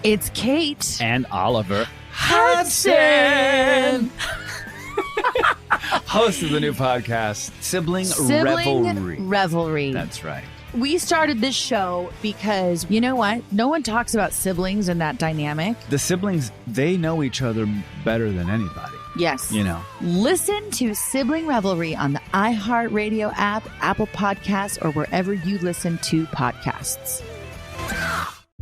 It's Kate. And Oliver Hudson. Host of the new podcast, Sibling Revelry. That's right. We started this show because, you know what? No one talks about siblings and that dynamic. The siblings, they know each other better than anybody. Yes. You know. Listen to Sibling Revelry on the iHeartRadio app, Apple Podcasts, or wherever you listen to podcasts.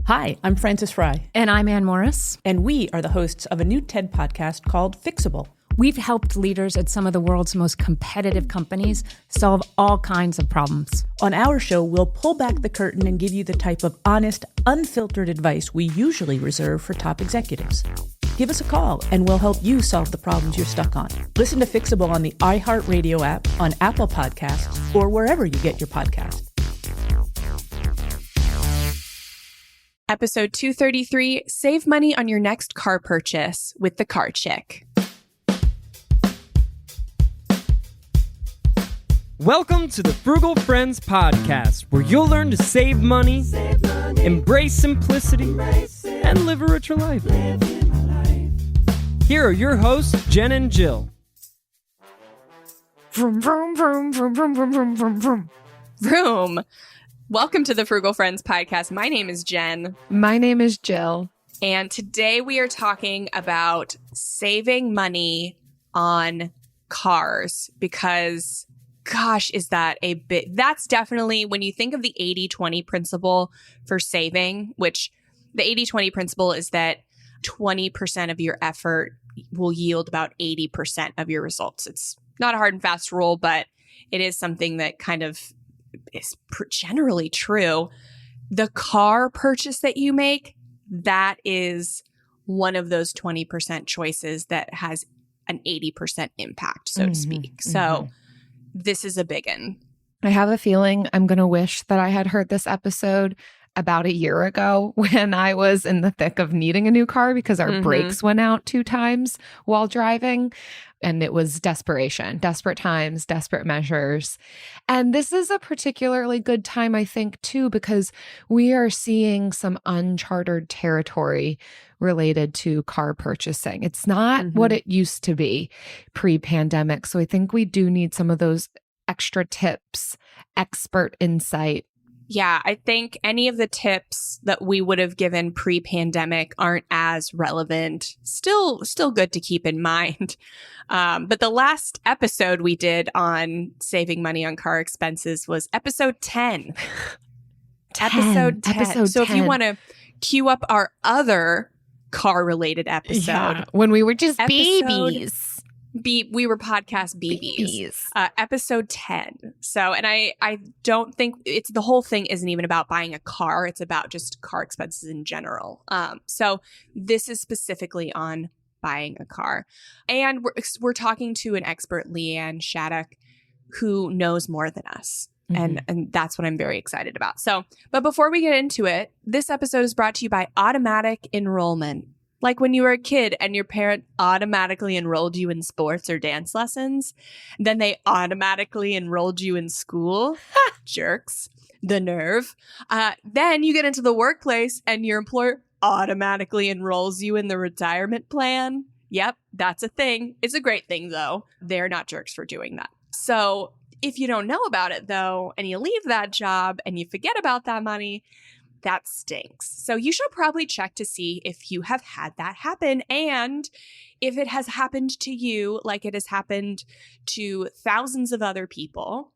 Hi, I'm Frances Fry. And I'm Ann Morris. And we are the hosts of a new TED podcast called Fixable. We've helped leaders at some of the world's most competitive companies solve all kinds of problems. On our show, we'll pull back the curtain and give you the type of honest, unfiltered advice we usually reserve for top executives. Give us a call and we'll help you solve the problems you're stuck on. Listen to Fixable on the iHeartRadio app, on Apple Podcasts, or wherever you get your podcasts. Episode 233, Save Money on Your Next Car Purchase with the Car Chick. Welcome to the Frugal Friends Podcast, where you'll learn to save money, embrace simplicity, and live a richer life. Here are your hosts, Jen and Jill. Vroom, vroom, vroom, vroom, vroom, vroom, vroom, vroom, vroom. Vroom. Welcome to the Frugal Friends Podcast. My name is Jen. My name is Jill. And today we are talking about saving money on cars because, gosh, is that a bit... That's definitely, when you think of the 80-20 principle for saving, which the 80-20 principle is that 20% of your effort will yield about 80% of your results. It's not a hard and fast rule, but it is something that kind of is generally true. The car purchase that you make, that is one of those 20% choices that has an 80% impact, so to speak. So this is a big one. I have a feeling I'm going to wish that I had heard this episode about a year ago when I was in the thick of needing a new car because our brakes went out 2 times while driving. And it was desperation, desperate times, desperate measures. And this is a particularly good time, I think, too, because we are seeing some uncharted territory related to car purchasing. It's not what it used to be pre-pandemic. So I think we do need some of those extra tips, expert insight. Yeah, I think any of the tips that we would have given pre-pandemic aren't as relevant. Still good to keep in mind. But the last episode we did on saving money on car expenses was episode 10. Episode 10. So if you want to queue up our other car-related episode. When we were just babies. We were podcast BBs. Episode 10. So, and I don't think the whole thing isn't even about buying a car. It's about just car expenses in general. So this is specifically on buying a car. And we're talking to an expert, LeeAnn Shattuck, who knows more than us. And that's what I'm very excited about. So, but before we get into it, this episode is brought to you by automatic enrollment. Like when you were a kid and your parent automatically enrolled you in sports or dance lessons, then they automatically enrolled you in school. Jerks. The nerve. Then you get into the workplace and your employer automatically enrolls you in the retirement plan. Yep, that's a thing. It's a great thing, though. They're not jerks for doing that. So if you don't know about it, though, and you leave that job and you forget about that money, that stinks. So you should probably check to see if you have had that happen and if it has happened to you like it has happened to thousands of other people.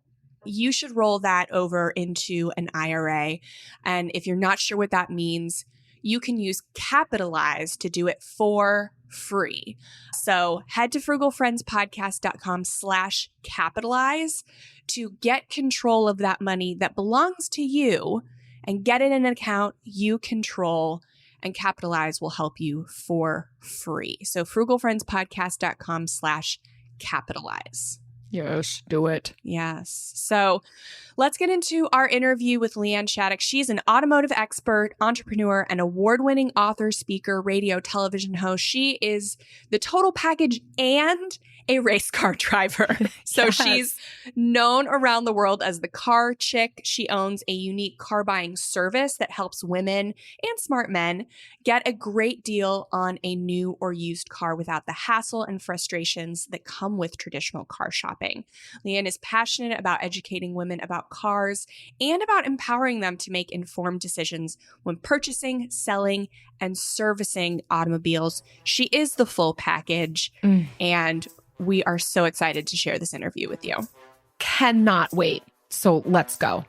You should roll that over into an IRA. And if you're not sure what that means, you can use Capitalize to do it for free. So head to frugalfriendspodcast.com/capitalize to get control of that money that belongs to you and get it in an account you control, and Capitalize will help you for free. So frugalfriendspodcast.com/capitalize. Yes, do it. Yes. So let's get into our interview with LeeAnn Shattuck. She's an automotive expert, entrepreneur, and award-winning author, speaker, radio, television host. She is the total package and a race car driver. So she's known around the world as the car chick. She owns a unique car buying service that helps women and smart men get a great deal on a new or used car without the hassle and frustrations that come with traditional car shopping. LeeAnn is passionate about educating women about cars and about empowering them to make informed decisions when purchasing, selling, and servicing automobiles. She is the full package, and we are so excited to share this interview with you. Cannot wait. So let's go.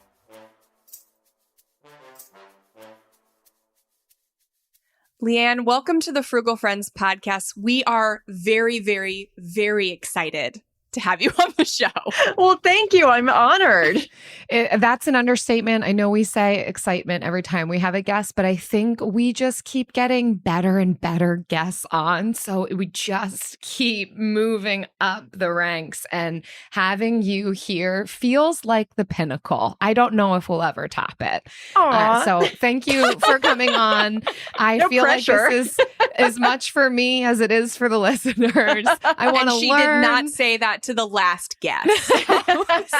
LeeAnn, welcome to the Frugal Friends podcast. We are very, very, very excited to have you on the show. Well, thank you. I'm honored. That's an understatement. I know we say excitement every time we have a guest, but I think we just keep getting better and better guests on. So we just keep moving up the ranks, and having you here feels like the pinnacle. I don't know if we'll ever top it. So thank you for coming on. I feel pressure. Like this is as much for me as it is for the listeners. I want to learn. She did not say that to the last guest.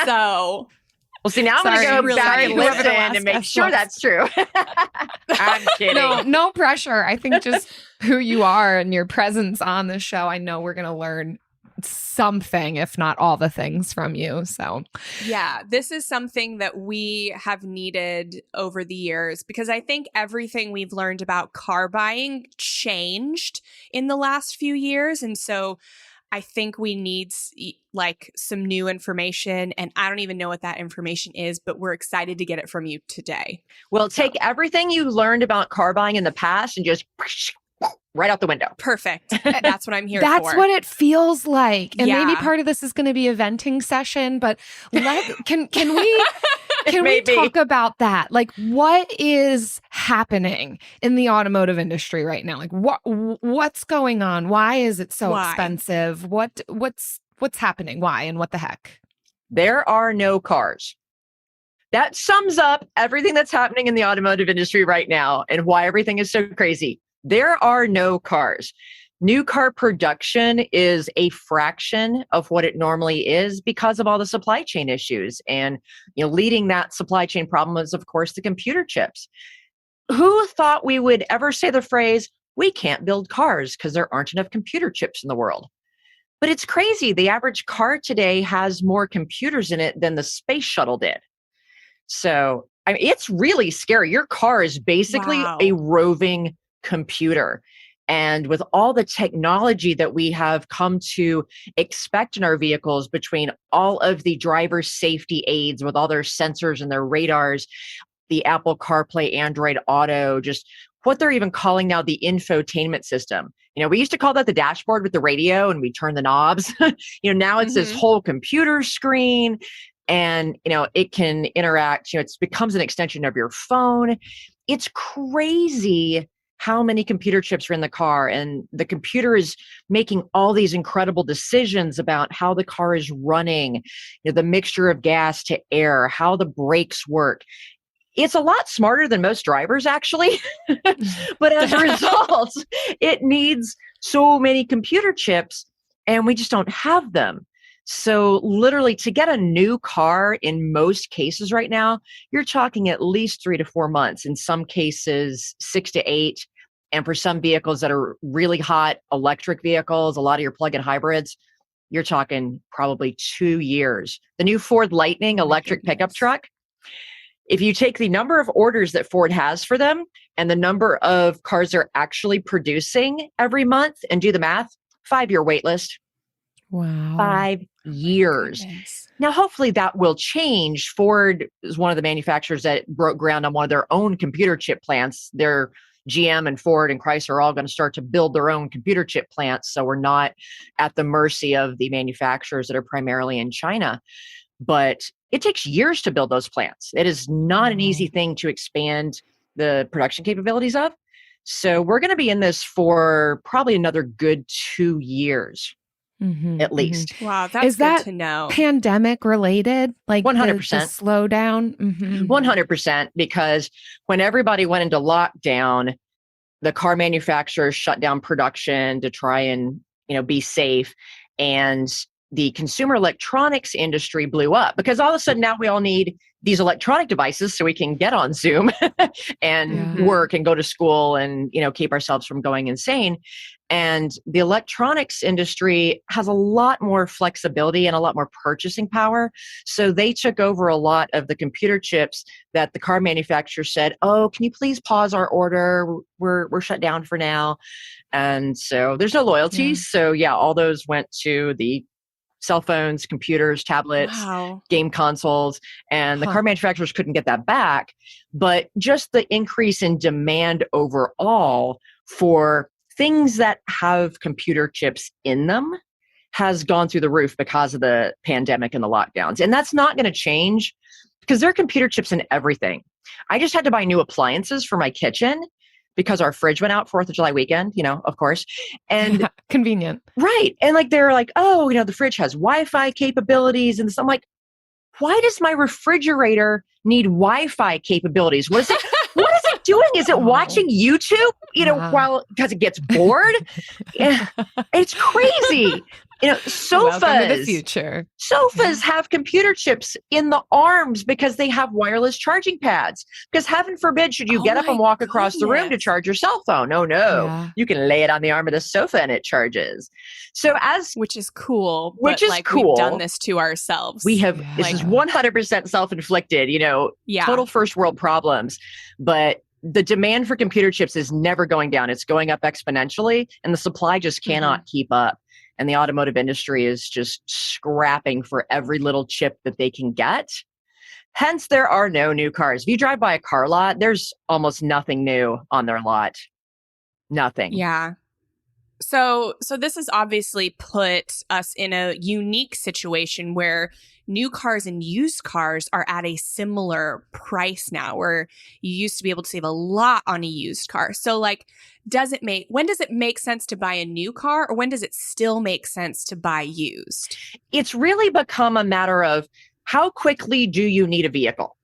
So, well, see, now I'm going to go back and listen and make sure that's true. I'm kidding. No pressure. I think just who you are and your presence on the show, I know we're going to learn something, if not all the things from you. So, yeah, this is something that we have needed over the years, because I think everything we've learned about car buying changed in the last few years. And so I think we need like some new information, and I don't even know what that information is, but we're excited to get it from you today. Well, take everything you learned about car buying in the past and just right out the window. Perfect. That's what I'm here for. That's what it feels like. And maybe part of this is going to be a venting session, but can we talk about that? Like, what is happening in the automotive industry right now? Like, what's going on? Why is it so expensive? What's happening? Why, and what the heck? There are no cars. That sums up everything that's happening in the automotive industry right now and why everything is so crazy. There are no cars. New car production is a fraction of what it normally is because of all the supply chain issues. And leading that supply chain problem is, of course, the computer chips. Who thought we would ever say the phrase, we can't build cars because there aren't enough computer chips in the world? But it's crazy. The average car today has more computers in it than the space shuttle did. So it's really scary. Your car is basically a roving computer. And with all the technology that we have come to expect in our vehicles, between all of the driver safety aids with all their sensors and their radars, the Apple CarPlay, Android Auto, just what they're even calling now the infotainment system. We used to call that the dashboard with the radio and we turn the knobs. Now it's this whole computer screen, and it can interact. It becomes an extension of your phone. It's crazy how many computer chips are in the car, and the computer is making all these incredible decisions about how the car is running, the mixture of gas to air, how the brakes work. It's a lot smarter than most drivers, actually. But as a result, it needs so many computer chips, and we just don't have them. So literally, to get a new car in most cases right now, you're talking at least 3 to 4 months, in some cases 6 to 8. And for some vehicles that are really hot, electric vehicles, a lot of your plug-in hybrids, you're talking probably 2 years. The new Ford Lightning electric pickup truck, if you take the number of orders that Ford has for them and the number of cars they're actually producing every month and do the math, 5-year wait list. Wow. 5 years. Now, hopefully that will change. Ford is one of the manufacturers that broke ground on one of their own computer chip plants. Their GM and Ford and Chrysler are all going to start to build their own computer chip plants. So we're not at the mercy of the manufacturers that are primarily in China. But it takes years to build those plants. It is not an easy thing to expand the production capabilities of. So we're going to be in this for probably another good 2 years. At least. Wow, that's good to know. Pandemic related? Like 100%. The slowdown? 100%, because when everybody went into lockdown, the car manufacturers shut down production to try and be safe. And the consumer electronics industry blew up because all of a sudden now we all need these electronic devices so we can get on Zoom and work and go to school and, keep ourselves from going insane. And the electronics industry has a lot more flexibility and a lot more purchasing power. So they took over a lot of the computer chips that the car manufacturer said, oh, can you please pause our order? We're shut down for now. And so there's no loyalty. So all those went to the cell phones, computers, tablets, game consoles, and the car manufacturers couldn't get that back. But just the increase in demand overall for things that have computer chips in them has gone through the roof because of the pandemic and the lockdowns. And that's not going to change because there are computer chips in everything. I just had to buy new appliances for my kitchen because our fridge went out 4th of July weekend, of course. And convenient. Right. And they're like, oh, the fridge has Wi-Fi capabilities. And so I'm like, why does my refrigerator need Wi-Fi capabilities? What is it? What is it doing? Is it watching YouTube, because it gets bored? It's crazy. Sofas. Welcome to the future. Sofas have computer chips in the arms because they have wireless charging pads. Because heaven forbid, should you get up and walk across the room to charge your cell phone? Oh, no. Yeah. You can lay it on the arm of the sofa and it charges. Which is cool. Which is cool. We've done this to ourselves. We have. Yeah. This is 100% self-inflicted, total first world problems. But the demand for computer chips is never going down. It's going up exponentially, and the supply just cannot keep up. And the automotive industry is just scrapping for every little chip that they can get. Hence, there are no new cars. If you drive by a car lot, there's almost nothing new on their lot. Nothing. Yeah. So this has obviously put us in a unique situation where new cars and used cars are at a similar price now, where you used to be able to save a lot on a used car. So when does it make sense to buy a new car, or when does it still make sense to buy used? It's really become a matter of how quickly do you need a vehicle?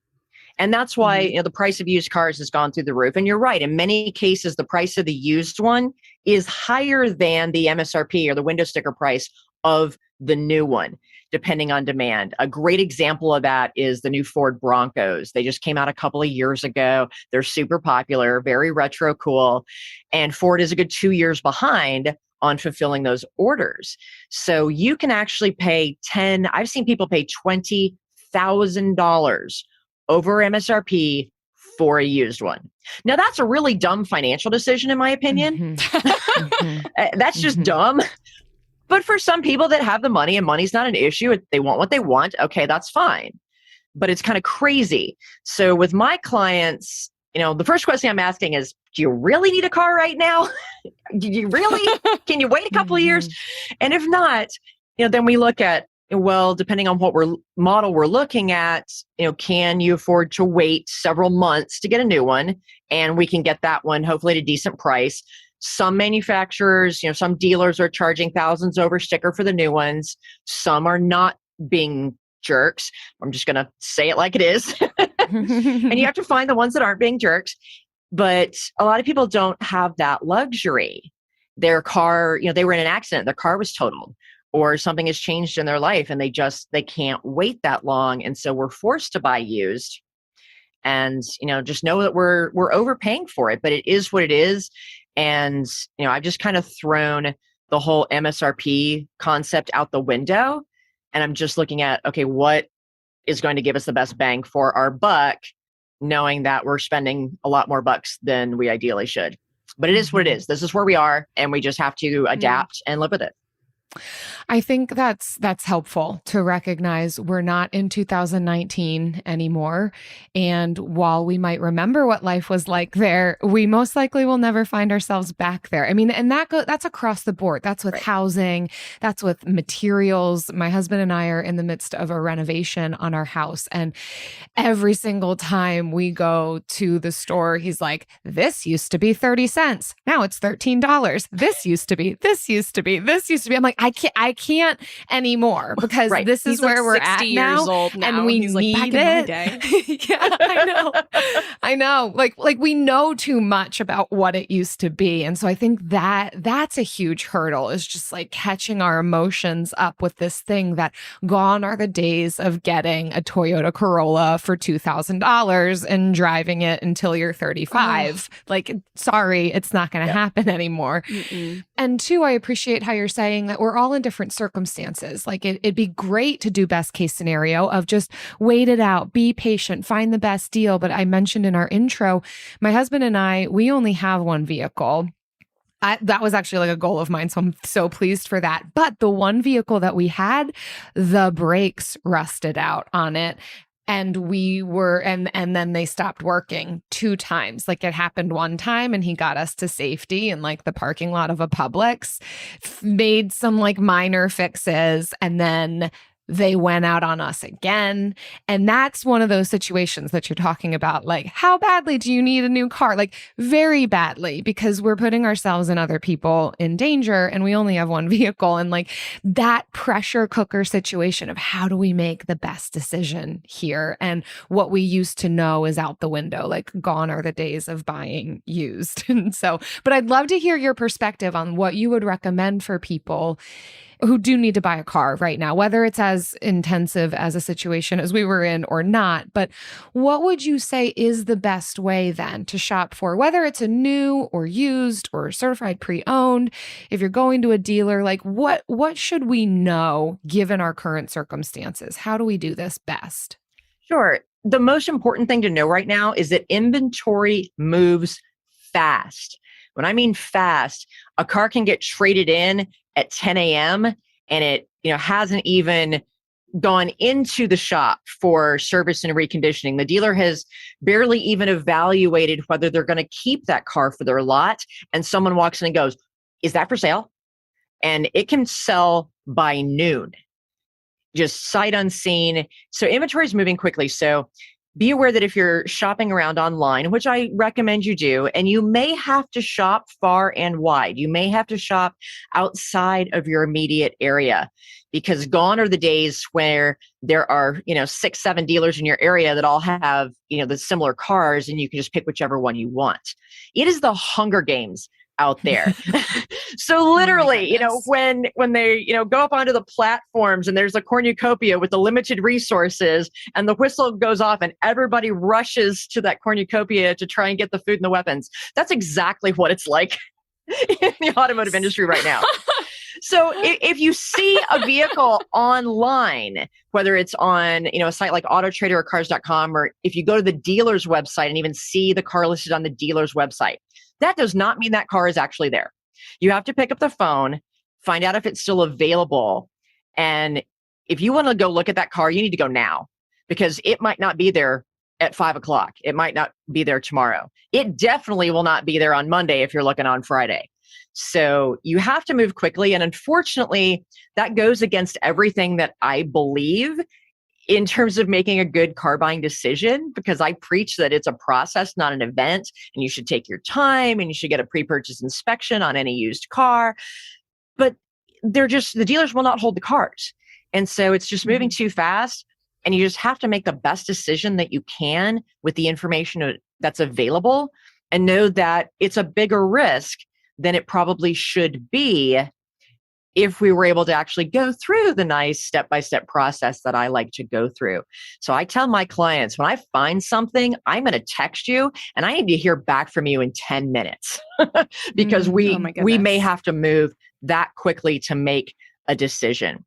And that's why the price of used cars has gone through the roof. And you're right. In many cases, the price of the used one is higher than the MSRP or the window sticker price of the new one, depending on demand. A great example of that is the new Ford Broncos. They just came out a couple of years ago. They're super popular, very retro cool. And Ford is a good 2 years behind on fulfilling those orders. So you can actually pay I've seen people pay $20,000 over MSRP for a used one. Now, that's a really dumb financial decision, in my opinion. That's just dumb. But for some people that have the money, and money's not an issue, if they want what they want, okay, that's fine. But it's kind of crazy. So with my clients, the first question I'm asking is, do you really need a car right now? Do you really? Can you wait a couple of years? And if not, then we look at, well, depending on what model we're looking at, can you afford to wait several months to get a new one? And we can get that one hopefully at a decent price. Some manufacturers, some dealers are charging thousands over sticker for the new ones. Some are not being jerks. I'm just going to say it like it is. And you have to find the ones that aren't being jerks. But a lot of people don't have that luxury. Their car, they were in an accident, their car was totaled, or something has changed in their life and they can't wait that long. And so we're forced to buy used. And, just know that we're overpaying for it, but it is what it is. And, I've just kind of thrown the whole MSRP concept out the window. And I'm just looking at, okay, what is going to give us the best bang for our buck, knowing that we're spending a lot more bucks than we ideally should. But it is what it is. This is where we are, and we just have to adapt and live with it. I think that's helpful to recognize we're not in 2019 anymore. And while we might remember what life was like there, we most likely will never find ourselves back there. I mean, and that's across the board. That's with housing. That's with materials. My husband and I are in the midst of a renovation on our house. And every single time we go to the store, he's like, this used to be 30 cents. Now it's $13. This used to be. I'm like, I can't anymore because this is where we're at now, and we He's need like, back it. in my day. Yeah, I know. Like we know too much about what it used to be, and so I think that's a huge hurdle, is just like catching our emotions up with this thing that gone are the days of getting a Toyota Corolla for $2,000 and driving it until you're 35. Like, sorry, it's not going to happen anymore. And two, I appreciate how you're saying that we're all in different circumstances. Like it'd be great to do best case scenario of just wait it out, be patient, find the best deal. But I mentioned in our intro, my husband and I, we only have one vehicle. That was actually like a goal of mine. So I'm so pleased for that. But the one vehicle that we had, the brakes rusted out on it. And we were, and then they stopped working 2 times. Like it happened one time and he got us to safety in like the parking lot of a Publix, made some like minor fixes, and then they went out on us again. And that's one of those situations that you're talking about. Like, how badly do you need a new car? Like very badly, because we're putting ourselves and other people in danger and we only have one vehicle. And like that pressure cooker situation of how do we make the best decision here? And what we used to know is out the window. Like gone are the days of buying used. And so, but I'd love to hear your perspective on what you would recommend for people who do need to buy a car right now, whether it's as intensive as a situation as we were in or not. But what would you say is the best way then to shop for, whether it's a new or used or certified pre-owned? If you're going to a dealer, like what should we know given our current circumstances? How do we do this best? Sure. The most important thing to know right now is that inventory moves fast. When I mean fast, a car can get traded in at 10 a.m. and it, hasn't even gone into the shop for service and reconditioning. The dealer has barely even evaluated whether they're going to keep that car for their lot. And someone walks in and goes, "Is that for sale?" And it can sell by noon, just sight unseen. So inventory is moving quickly. So be aware that if you're shopping around online, which I recommend you do, and you may have to shop far and wide, you may have to shop outside of your immediate area, because gone are the days where there are, 6, 7 dealers in your area that all have, the similar cars and you can just pick whichever one you want. It is the Hunger Games out there. So literally, when they, go up onto the platforms and there's a cornucopia with the limited resources and the whistle goes off and everybody rushes to that cornucopia to try and get the food and the weapons. That's exactly what it's like in the automotive industry right now. So if you see a vehicle online, whether it's on, a site like AutoTrader or Cars.com, or if you go to the dealer's website and even see the car listed on the dealer's website, that does not mean that car is actually there. You have to pick up the phone, find out if it's still available. And if you want to go look at that car, you need to go now, because it might not be there at 5 o'clock. It might not be there tomorrow. It definitely will not be there on Monday if you're looking on Friday. So you have to move quickly. And unfortunately, that goes against everything that I believe in terms of making a good car buying decision, because I preach that it's a process, not an event, and you should take your time and you should get a pre-purchase inspection on any used car. But the dealers will not hold the cars. And so it's just moving too fast, and you just have to make the best decision that you can with the information that's available, and know that it's a bigger risk than it probably should be if we were able to actually go through the nice step-by-step process that I like to go through. So I tell my clients, when I find something, I'm going to text you and I need to hear back from you in 10 minutes because we may have to move that quickly to make a decision.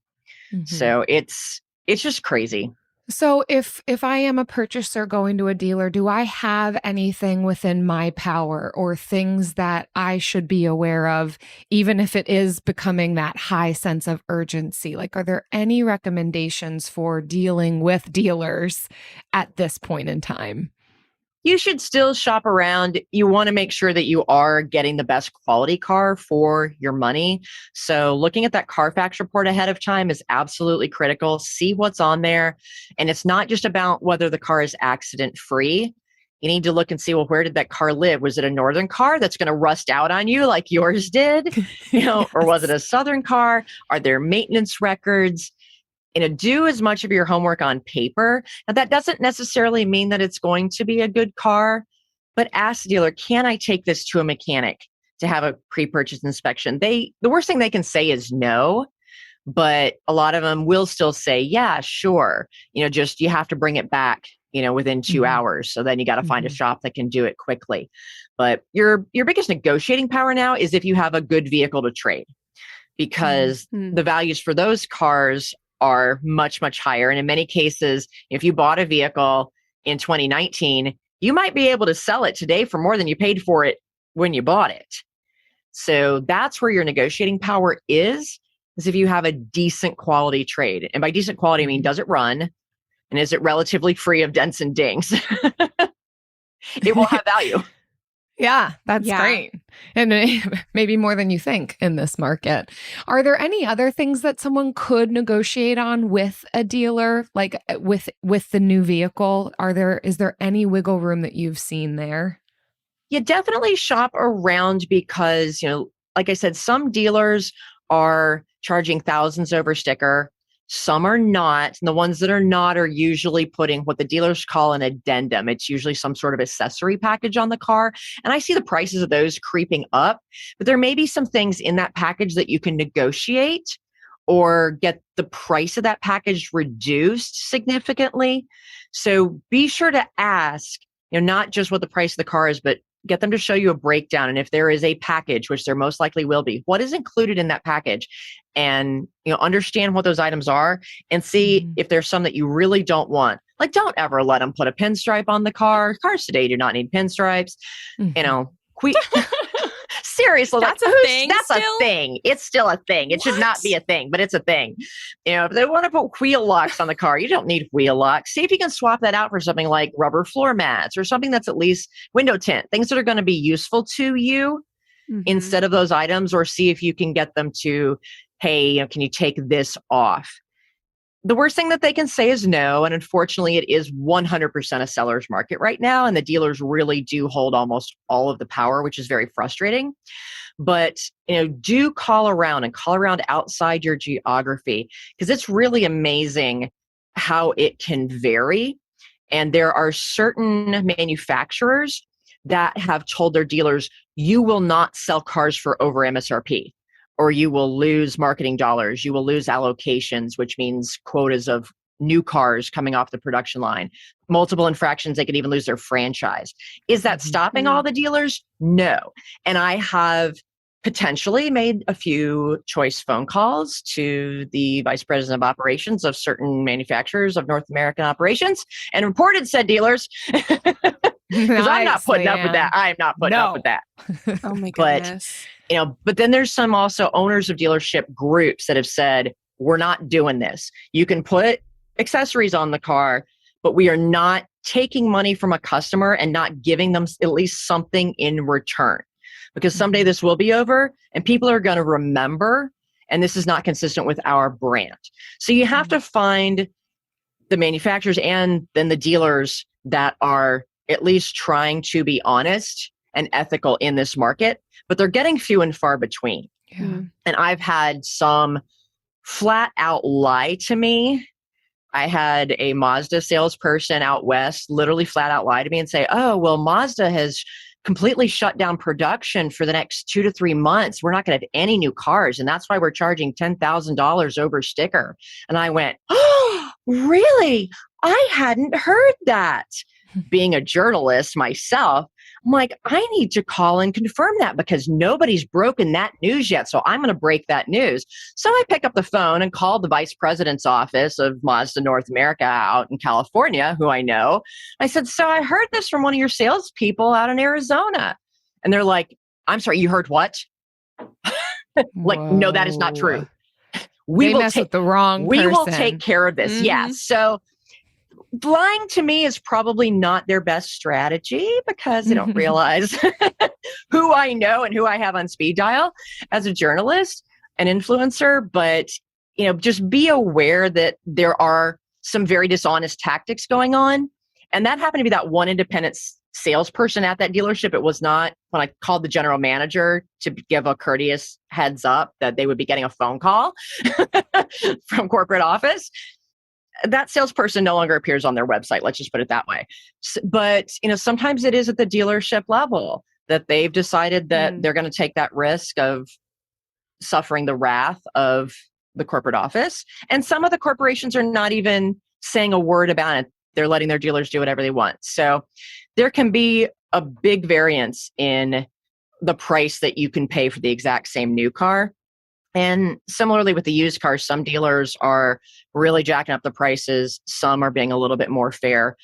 So it's just crazy. So if I am a purchaser going to a dealer, do I have anything within my power or things that I should be aware of, even if it is becoming that high sense of urgency? Like, are there any recommendations for dealing with dealers at this point in time? You should still shop around. You want to make sure that you are getting the best quality car for your money. So looking at that Carfax report ahead of time is absolutely critical. See what's on there. And it's not just about whether the car is accident free. you need to look and see, well, where did that car live? Was it a northern car that's going to rust out on you like yours did? Yes. Or was it a southern car? Are there maintenance records? Do as much of your homework on paper. Now, that doesn't necessarily mean that it's going to be a good car, but ask the dealer, can I take this to a mechanic to have a pre-purchase inspection? The worst thing they can say is no, but a lot of them will still say, yeah, sure. Just you have to bring it back, within 2 hours. So then you got to find a shop that can do it quickly. But your biggest negotiating power now is if you have a good vehicle to trade, because the values for those cars are much, much higher. And in many cases, if you bought a vehicle in 2019, you might be able to sell it today for more than you paid for it when you bought it. So that's where your negotiating power is if you have a decent quality trade. And by decent quality, I mean, does it run? And is it relatively free of dents and dings? It will have value. Yeah, that's great. And maybe more than you think in this market. Are there any other things that someone could negotiate on with a dealer, like with the new vehicle? Is there any wiggle room that you've seen there? You definitely shop around because, like I said, some dealers are charging thousands over sticker. Some are not. And the ones that are not are usually putting what the dealers call an addendum. It's usually some sort of accessory package on the car. And I see the prices of those creeping up, but there may be some things in that package that you can negotiate or get the price of that package reduced significantly. So be sure to ask, not just what the price of the car is, but get them to show you a breakdown. And if there is a package, which there most likely will be, what is included in that package? And, understand what those items are and see if there's some that you really don't want. Like, don't ever let them put a pinstripe on the car. Cars today do not need pinstripes. Seriously, that's a thing. That's still a thing. It's still a thing. It should not be a thing, but it's a thing. If they want to put wheel locks on the car, you don't need wheel locks. See if you can swap that out for something like rubber floor mats or something that's at least window tint, things that are going to be useful to you instead of those items, or see if you can get them to, hey, can you take this off? The worst thing that they can say is no. And unfortunately, it is 100% a seller's market right now. And the dealers really do hold almost all of the power, which is very frustrating. But, do call around outside your geography, because it's really amazing how it can vary. And there are certain manufacturers that have told their dealers, you will not sell cars for over MSRP. Or you will lose marketing dollars. You will lose allocations, which means quotas of new cars coming off the production line. Multiple infractions, they could even lose their franchise. Is that stopping all the dealers? No. And I have potentially made a few choice phone calls to the vice president of operations of certain manufacturers of North American operations and reported said dealers. Because I'm not putting up with that. I am not putting up with that. Oh my goodness. But then there's some also owners of dealership groups that have said, we're not doing this. You can put accessories on the car, but we are not taking money from a customer and not giving them at least something in return. Because someday this will be over and people are going to remember, and this is not consistent with our brand. So you have to find the manufacturers and then the dealers that are at least trying to be honest and ethical in this market, but they're getting few and far between. Yeah. And I've had some flat out lie to me. I had a Mazda salesperson out west literally flat out lie to me and say, oh, well, Mazda has completely shut down production for the next 2 to 3 months. We're not going to have any new cars. And that's why we're charging $10,000 over sticker. And I went, oh, really? I hadn't heard that. Being a journalist myself, I'm like, I need to call and confirm that because nobody's broken that news yet. So I'm going to break that news. So I pick up the phone and call the vice president's office of Mazda North America out in California, who I know. I said, so I heard this from one of your salespeople out in Arizona. And they're like, I'm sorry, you heard what? Like, no, that is not true. We will take the wrong person. We will take care of this. Yeah. So lying to me is probably not their best strategy because they don't realize who I know and who I have on speed dial as a journalist and influencer. But, just be aware that there are some very dishonest tactics going on. And that happened to be that one independent salesperson at that dealership. It was not when I called the general manager to give a courteous heads up that they would be getting a phone call from corporate office. That salesperson no longer appears on their website. Let's just put it that way. But, sometimes it is at the dealership level that they've decided that they're going to take that risk of suffering the wrath of the corporate office. And some of the corporations are not even saying a word about it. They're letting their dealers do whatever they want. So there can be a big variance in the price that you can pay for the exact same new car. And similarly with the used cars, some dealers are really jacking up the prices. Some are being a little bit more fair.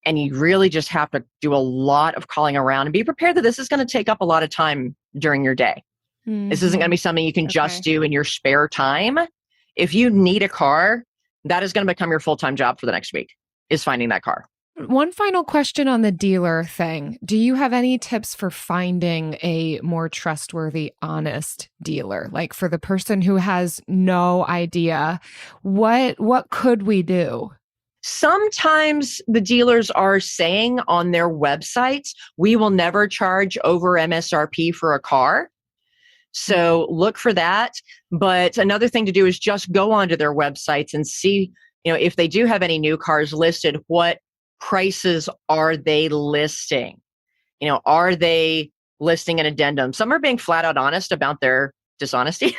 And you really just have to do a lot of calling around and be prepared that this is going to take up a lot of time during your day. This isn't going to be something you can just do in your spare time. If you need a car, that is going to become your full-time job for the next week, is finding that car. One final question on the dealer thing. Do you have any tips for finding a more trustworthy, honest dealer? Like for the person who has no idea, what could we do? Sometimes the dealers are saying on their websites, we will never charge over MSRP for a car. So look for that. But another thing to do is just go onto their websites and see, if they do have any new cars listed, what prices are they listing? Are they listing an addendum? Some are being flat out honest about their dishonesty.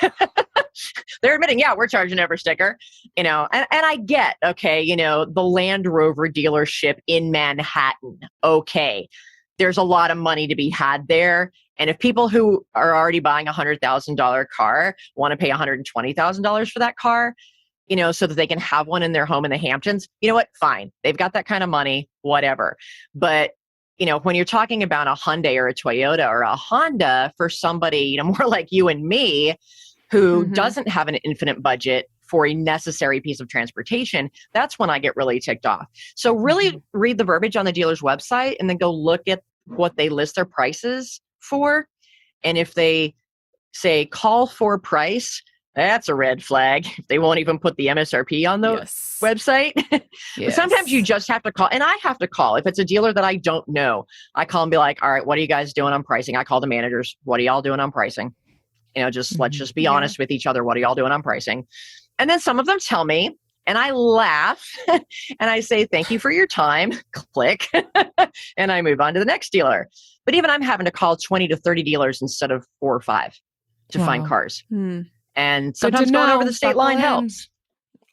They're admitting, we're charging over sticker, and I get, the Land Rover dealership in Manhattan. Okay. There's a lot of money to be had there. And if people who are already buying a $100,000 car want to pay $120,000 for that car, so that they can have one in their home in the Hamptons, you know what? Fine. They've got that kind of money, whatever. But, when you're talking about a Hyundai or a Toyota or a Honda for somebody, more like you and me, who doesn't have an infinite budget for a necessary piece of transportation, that's when I get really ticked off. So really read the verbiage on the dealer's website and then go look at what they list their prices for. And if they say call for price, that's a red flag. They won't even put the MSRP on the website. But sometimes you just have to call. And I have to call. If it's a dealer that I don't know, I call and be like, all right, what are you guys doing on pricing? I call the managers. What are y'all doing on pricing? Let's just be honest with each other. What are y'all doing on pricing? And then some of them tell me, and I laugh and I say, thank you for your time. Click. And I move on to the next dealer. But even I'm having to call 20 to 30 dealers instead of 4 or 5 to find cars. And sometimes going over the state line helps.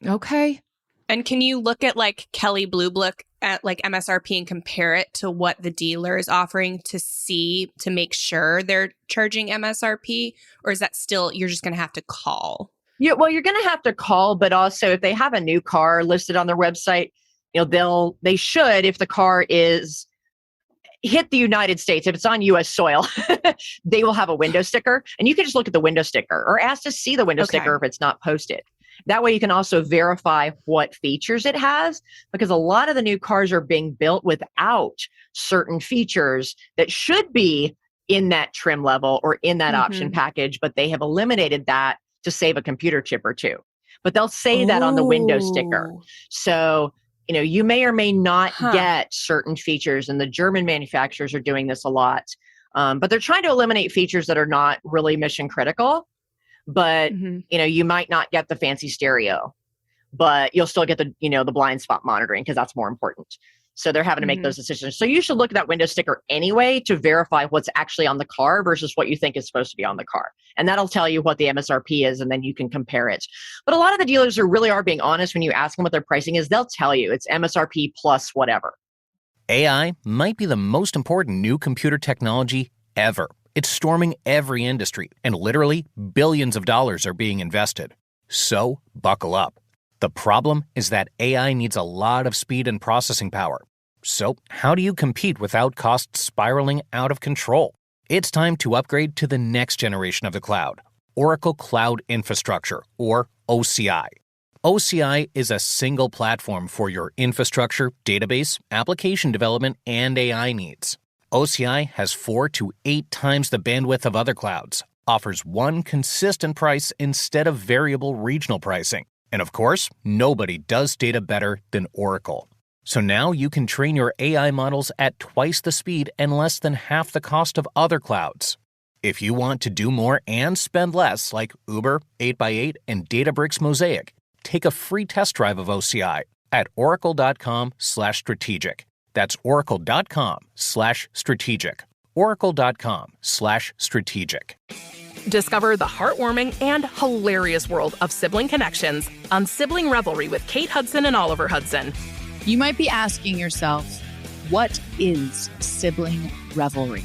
Okay. And can you look at like Kelley Blue Book at like MSRP and compare it to what the dealer is offering to make sure they're charging MSRP? Or is that still, you're just going to have to call? Yeah, well, you're going to have to call, but also if they have a new car listed on their website, they should, if the car is hit the United States, if it's on U.S. soil, they will have a window sticker, and you can just look at the window sticker or ask to see the window sticker if it's not posted. That way you can also verify what features it has, because a lot of the new cars are being built without certain features that should be in that trim level or in that option package, but they have eliminated that to save a computer chip or two. But they'll say that on the window sticker. So you may or may not get certain features, and the German manufacturers are doing this a lot. But they're trying to eliminate features that are not really mission critical. But, you might not get the fancy stereo, but you'll still get the blind spot monitoring because that's more important. So they're having to make those decisions. So you should look at that window sticker anyway to verify what's actually on the car versus what you think is supposed to be on the car. And that'll tell you what the MSRP is, and then you can compare it. But a lot of the dealers really are being honest when you ask them what their pricing is. They'll tell you it's MSRP plus whatever. AI might be the most important new computer technology ever. It's storming every industry, and literally billions of dollars are being invested. So buckle up. The problem is that AI needs a lot of speed and processing power. So how do you compete without costs spiraling out of control? It's time to upgrade to the next generation of the cloud, Oracle Cloud Infrastructure, or OCI. OCI is a single platform for your infrastructure, database, application development, and AI needs. OCI has 4 to 8 times the bandwidth of other clouds, offers one consistent price instead of variable regional pricing. And of course, nobody does data better than Oracle. So now you can train your AI models at twice the speed and less than half the cost of other clouds. If you want to do more and spend less, like Uber, 8x8, and Databricks Mosaic, take a free test drive of OCI at oracle.com/strategic. That's oracle.com/strategic. oracle.com/strategic. Discover the heartwarming and hilarious world of sibling connections on Sibling Revelry with Kate Hudson and Oliver Hudson. You might be asking yourself, what is sibling revelry?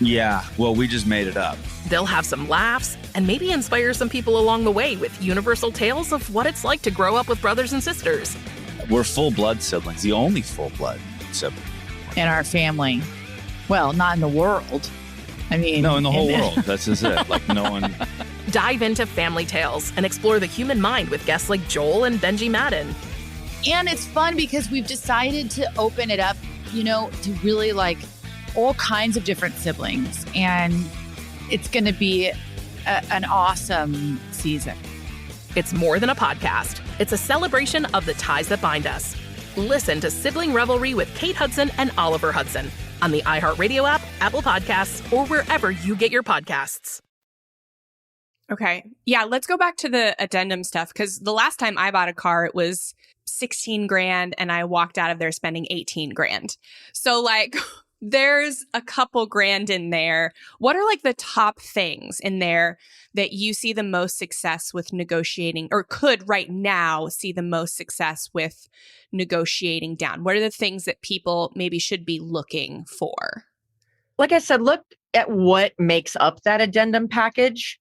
Yeah, well, we just made it up. They'll have some laughs and maybe inspire some people along the way with universal tales of what it's like to grow up with brothers and sisters. We're full-blood siblings, the only full-blood sibling. In our family. Well, not in the world. I mean... No, in the whole world. That's just it. Like, no one... Dive into family tales and explore the human mind with guests like Joel and Benji Madden. And it's fun because we've decided to open it up, to really like all kinds of different siblings. And it's going to be an awesome season. It's more than a podcast. It's a celebration of the ties that bind us. Listen to Sibling Revelry with Kate Hudson and Oliver Hudson on the iHeartRadio app, Apple Podcasts, or wherever you get your podcasts. Okay. Yeah, let's go back to the addendum stuff, because the last time I bought a car, it was 16 grand and I walked out of there spending 18 grand. So like there's a couple grand in there. What are like the top things in there that you see the most success with negotiating, or could right now see the most success with negotiating down? What are the things that people maybe should be looking for? Like I said, look at what makes up that addendum package.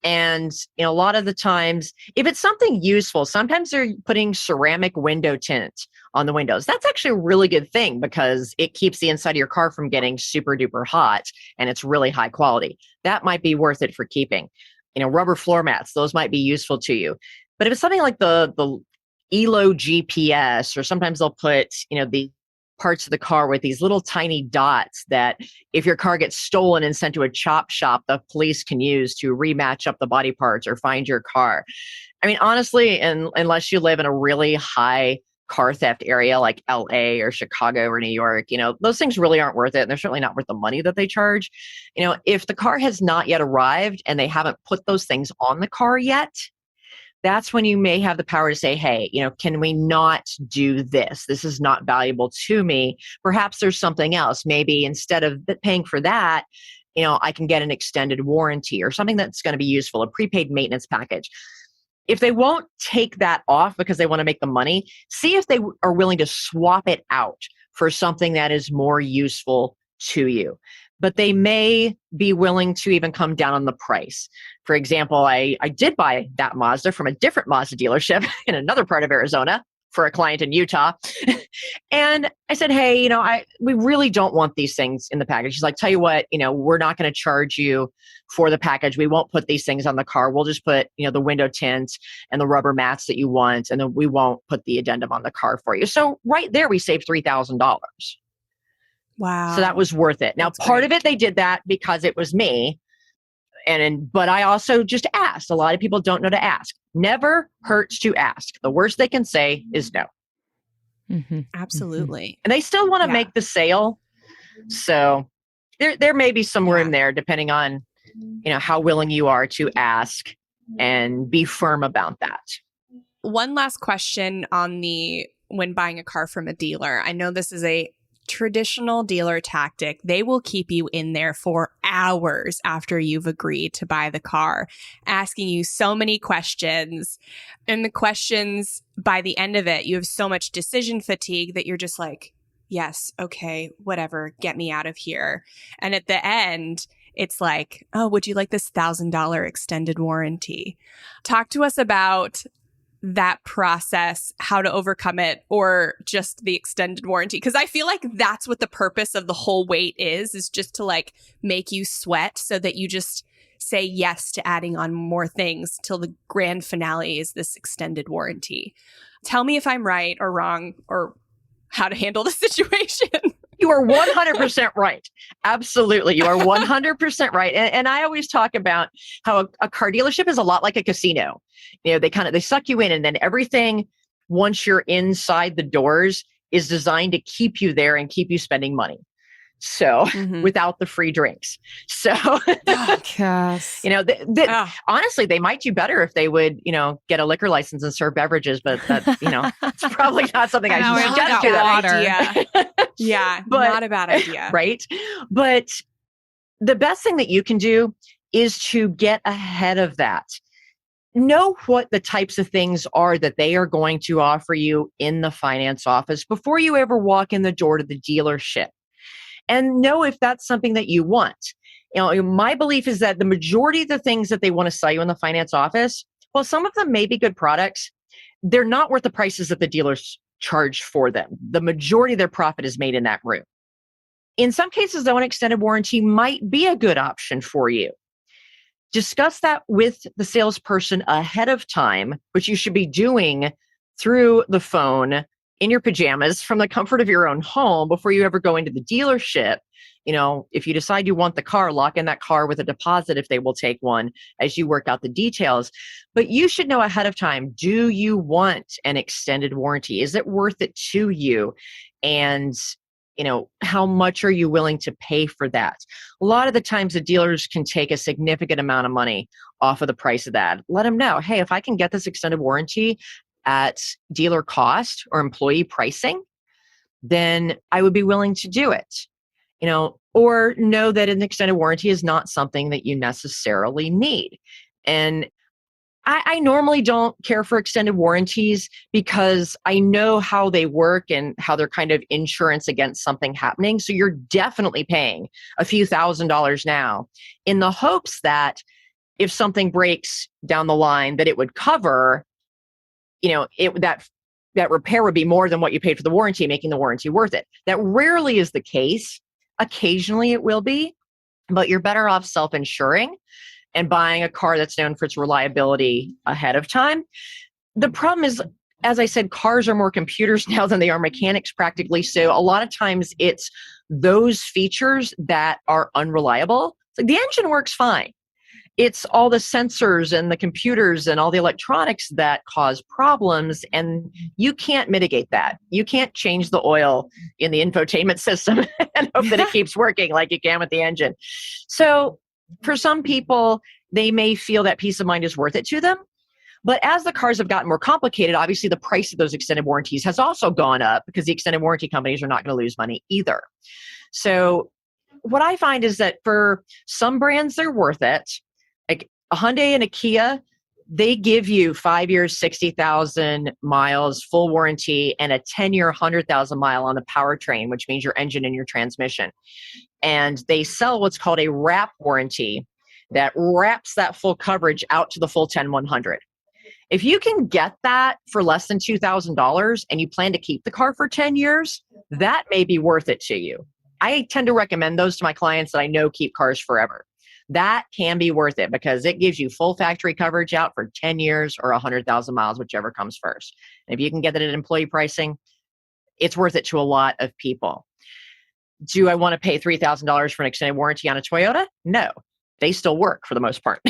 And a lot of the times, if it's something useful, sometimes they're putting ceramic window tint on the windows. That's actually a really good thing because it keeps the inside of your car from getting super duper hot, and it's really high quality. That might be worth it for keeping. Rubber floor mats, those might be useful to you. But if it's something like the ELO GPS, or sometimes they'll put, the parts of the car with these little tiny dots that if your car gets stolen and sent to a chop shop, the police can use to rematch up the body parts or find your car. I mean, honestly, unless you live in a really high car theft area like LA or Chicago or New York, those things really aren't worth it. And they're certainly not worth the money that they charge. If the car has not yet arrived and they haven't put those things on the car yet, that's when you may have the power to say, hey, can we not do this? This is not valuable to me. Perhaps there's something else. Maybe instead of paying for that, I can get an extended warranty or something that's going to be useful, a prepaid maintenance package. If they won't take that off because they want to make the money, see if they are willing to swap it out for something that is more useful to you. But they may be willing to even come down on the price. For example, I did buy that Mazda from a different Mazda dealership in another part of Arizona for a client in Utah. And I said, hey, we really don't want these things in the package. She's like, tell you what, we're not going to charge you for the package. We won't put these things on the car. We'll just put, the window tint and the rubber mats that you want. And then we won't put the addendum on the car for you. So right there, we saved $3,000. Wow. So that was worth it. Now, That's part great. of it, they did that because it was me. But I also just asked. A lot of people don't know to ask. Never hurts to ask. The worst they can say is no. Mm-hmm. Absolutely. And they still want to make the sale. So there may be some room there depending on, how willing you are to ask and be firm about that. One last question on when buying a car from a dealer. I know this is a traditional dealer tactic. They will keep you in there for hours after you've agreed to buy the car, asking you so many questions. And the questions, by the end of it, you have so much decision fatigue that you're just like, yes, okay, whatever, get me out of here. And at the end, it's like, oh, would you like this $1,000 extended warranty? Talk to us about that process, how to overcome it, or just the extended warranty. Because I feel like that's what the purpose of the whole wait is just to like make you sweat so that you just say yes to adding on more things till the grand finale is this extended warranty. Tell me if I'm right or wrong or how to handle the situation. You are 100% right. Absolutely. You are 100% right. And I always talk about how a car dealership is a lot like a casino. They suck you in, and then everything, once you're inside the doors, is designed to keep you there and keep you spending money. So without the free drinks. So, honestly, they might do better if they would, get a liquor license and serve beverages, but that, it's probably not something I should suggest to that. Yeah, but, not a bad idea. Right. But the best thing that you can do is to get ahead of that. Know what the types of things are that they are going to offer you in the finance office before you ever walk in the door to the dealership. And know if that's something that you want. My belief is that the majority of the things that they want to sell you in the finance office, well, some of them may be good products. They're not worth the prices that the dealers charge for them. The majority of their profit is made in that room. In some cases, though, an extended warranty might be a good option for you. Discuss that with the salesperson ahead of time, which you should be doing through the phone in your pajamas from the comfort of your own home before you ever go into the dealership. If you decide you want the car, lock in that car with a deposit if they will take one as you work out the details. But you should know ahead of time, do you want an extended warranty? Is it worth it to you? And how much are you willing to pay for that? A lot of the times the dealers can take a significant amount of money off of the price of that. Let them know, hey, if I can get this extended warranty at dealer cost or employee pricing, then I would be willing to do it. Or know that an extended warranty is not something that you necessarily need. And I normally don't care for extended warranties because I know how they work and how they're kind of insurance against something happening. So you're definitely paying a few $1,000s now in the hopes that if something breaks down the line that it would cover, that repair would be more than what you paid for the warranty, making the warranty worth it. That rarely is the case. Occasionally it will be, but you're better off self-insuring and buying a car that's known for its reliability ahead of time. The problem is, as I said, cars are more computers now than they are mechanics practically. So a lot of times it's those features that are unreliable. Like the engine works fine. It's all the sensors and the computers and all the electronics that cause problems, and you can't mitigate that. You can't change the oil in the infotainment system and hope that it keeps working like you can with the engine. So for some people, they may feel that peace of mind is worth it to them. But as the cars have gotten more complicated, obviously the price of those extended warranties has also gone up because the extended warranty companies are not going to lose money either. So what I find is that for some brands, they're worth it. Like a Hyundai and a Kia, they give you 5 years, 60,000 miles, full warranty, and a 10-year, 100,000 mile on the powertrain, which means your engine and your transmission. And they sell what's called a wrap warranty that wraps that full coverage out to the full 10-100. If you can get that for less than $2,000 and you plan to keep the car for 10 years, that may be worth it to you. I tend to recommend those to my clients that I know keep cars forever. That can be worth it because it gives you full factory coverage out for 10 years or 100,000 miles, whichever comes first. And if you can get that at employee pricing, it's worth it to a lot of people. Do I want to pay $3,000 for an extended warranty on a Toyota? No, they still work for the most part.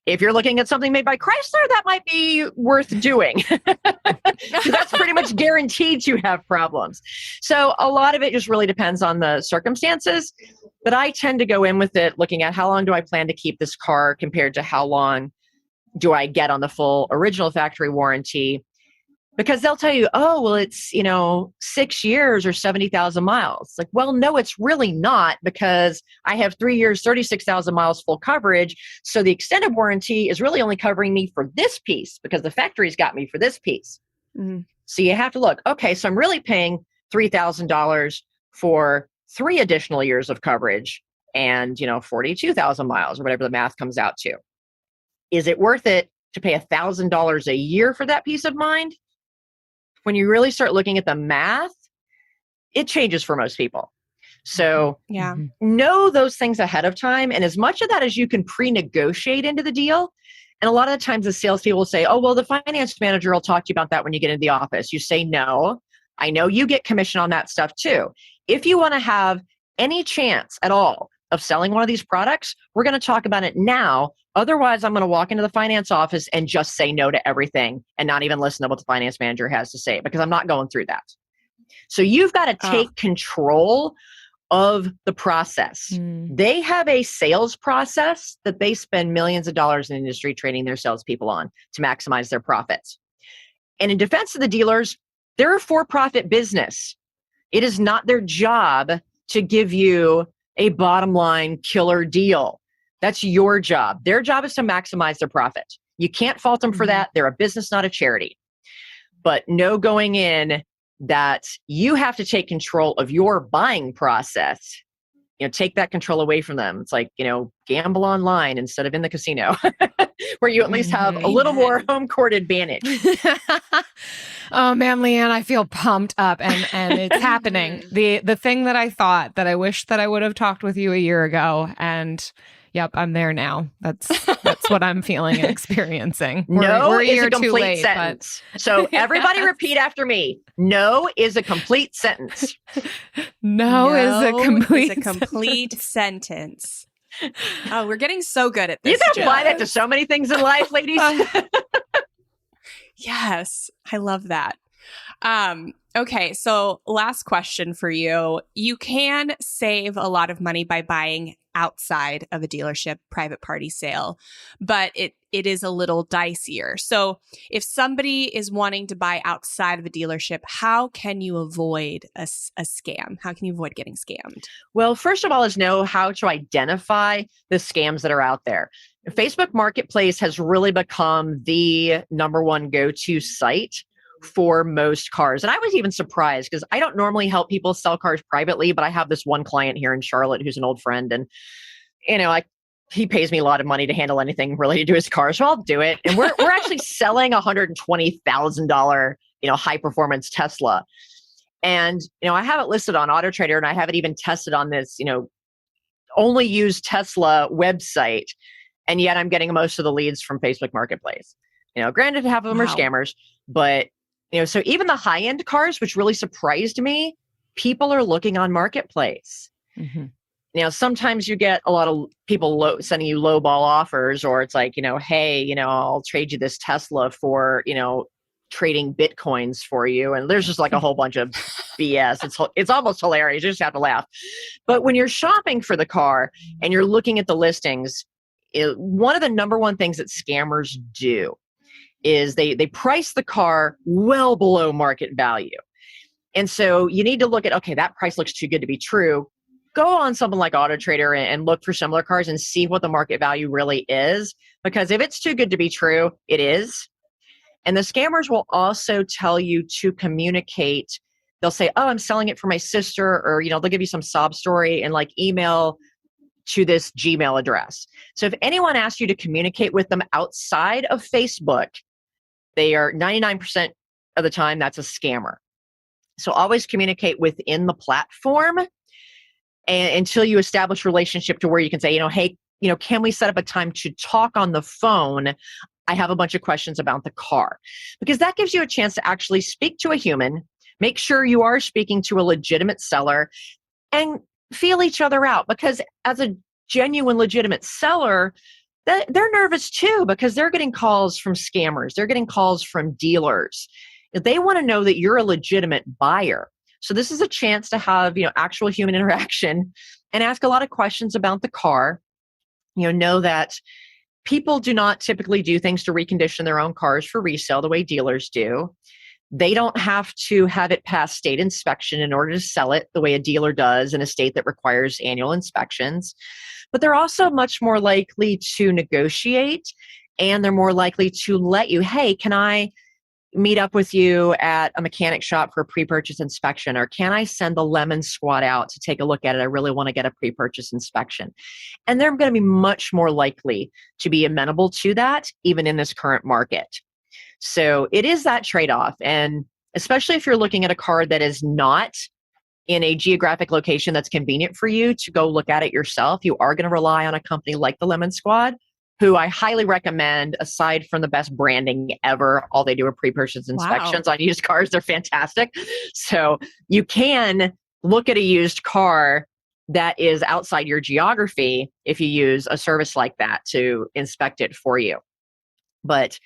If you're looking at something made by Chrysler, that might be worth doing. That's pretty much guaranteed to have problems. So a lot of it just really depends on the circumstances. But I tend to go in with it looking at how long do I plan to keep this car compared to how long do I get on the full original factory warranty. Because they'll tell you, oh, well, it's, 6 years or 70,000 miles. Like, well, no, it's really not because I have 3 years, 36,000 miles full coverage. So the extended warranty is really only covering me for this piece because the factory's got me for this piece. Mm-hmm. So you have to look, okay, so I'm really paying $3,000 for 3 additional years of coverage and, 42,000 miles or whatever the math comes out to. Is it worth it to pay $1,000 a year for that peace of mind? When you really start looking at the math, it changes for most people. So know those things ahead of time. And as much of that as you can pre-negotiate into the deal. And a lot of the times the salespeople will say, oh, well, the finance manager will talk to you about that when you get into the office. You say, no, I know you get commission on that stuff too. If you want to have any chance at all of selling one of these products, we're going to talk about it now. Otherwise, I'm going to walk into the finance office and just say no to everything and not even listen to what the finance manager has to say, because I'm not going through that. So you've got to take control of the process. They have a sales process that they spend millions of dollars in the industry training their salespeople on to maximize their profits. And in defense of the dealers, they're a for-profit business. It is not their job to give you a bottom line killer deal. That's your job. Their job is to maximize their profit. You can't fault them for that. They're a business, not a charity. But know going in that you have to take control of your buying process. Take that control away from them. It's like, gamble online instead of in the casino, where you at least have a little more home court advantage. Oh man, LeeAnn, I feel pumped up and it's happening. The thing that I thought that I wish that I would have talked with you a year ago, and yep, I'm there now. That's what I'm feeling and experiencing. We're is a complete sentence. So everybody repeat after me. No is a complete sentence. No is a complete sentence. Oh, we're getting so good at this. You can apply that to so many things in life, ladies. Yes, I love that. Okay, so last question for you. You can save a lot of money by buying outside of a dealership private party sale, but it is a little dicier. So if somebody is wanting to buy outside of a dealership, how can you avoid a scam? How can you avoid getting scammed? Well, first of all is know how to identify the scams that are out there. Facebook Marketplace has really become the number one go-to site for most cars. And I was even surprised because I don't normally help people sell cars privately, but I have this one client here in Charlotte who's an old friend, and he pays me a lot of money to handle anything related to his car, so I'll do it. And we're actually selling a $120,000 high performance Tesla, and I have it listed on Auto Trader, and I have it even tested on this only used Tesla website, and yet I'm getting most of the leads from Facebook Marketplace. Granted, half of them are scammers, but so even the high end cars, which really surprised me, people are looking on Marketplace. Now, sometimes you get a lot of people sending you low ball offers, or it's like, hey, I'll trade you this Tesla for, trading Bitcoins for you. And there's just like a whole bunch of BS. It's almost hilarious. You just have to laugh. But when you're shopping for the car and you're looking at the listings, one of the number one things that scammers do is they price the car well below market value. And so you need to look at, okay, that price looks too good to be true. Go on something like Auto Trader and look for similar cars and see what the market value really is. Because if it's too good to be true, it is. And the scammers will also tell you to communicate. They'll say, oh, I'm selling it for my sister, or, they'll give you some sob story and like email to this Gmail address. So if anyone asks you to communicate with them outside of Facebook, they are 99% of the time, that's a scammer. So always communicate within the platform until you establish a relationship to where you can say, hey, can we set up a time to talk on the phone? I have a bunch of questions about the car, because that gives you a chance to actually speak to a human, make sure you are speaking to a legitimate seller, and feel each other out. Because as a genuine, legitimate seller, they're nervous too, because they're getting calls from scammers. They're getting calls from dealers. They want to know that you're a legitimate buyer. So this is a chance to have, actual human interaction and ask a lot of questions about the car. Know that people do not typically do things to recondition their own cars for resale the way dealers do. They don't have to have it pass state inspection in order to sell it the way a dealer does in a state that requires annual inspections. But they're also much more likely to negotiate, and they're more likely to let you, hey, can I meet up with you at a mechanic shop for a pre-purchase inspection? Or can I send the Lemon Squad out to take a look at it? I really want to get a pre-purchase inspection. And they're going to be much more likely to be amenable to that, even in this current market. So it is that trade-off. And especially if you're looking at a car that is not in a geographic location that's convenient for you to go look at it yourself, you are going to rely on a company like the Lemon Squad, who I highly recommend. Aside from the best branding ever, all they do are pre-purchase inspections on used cars. They're fantastic. So you can look at a used car that is outside your geography if you use a service like that to inspect it for you. But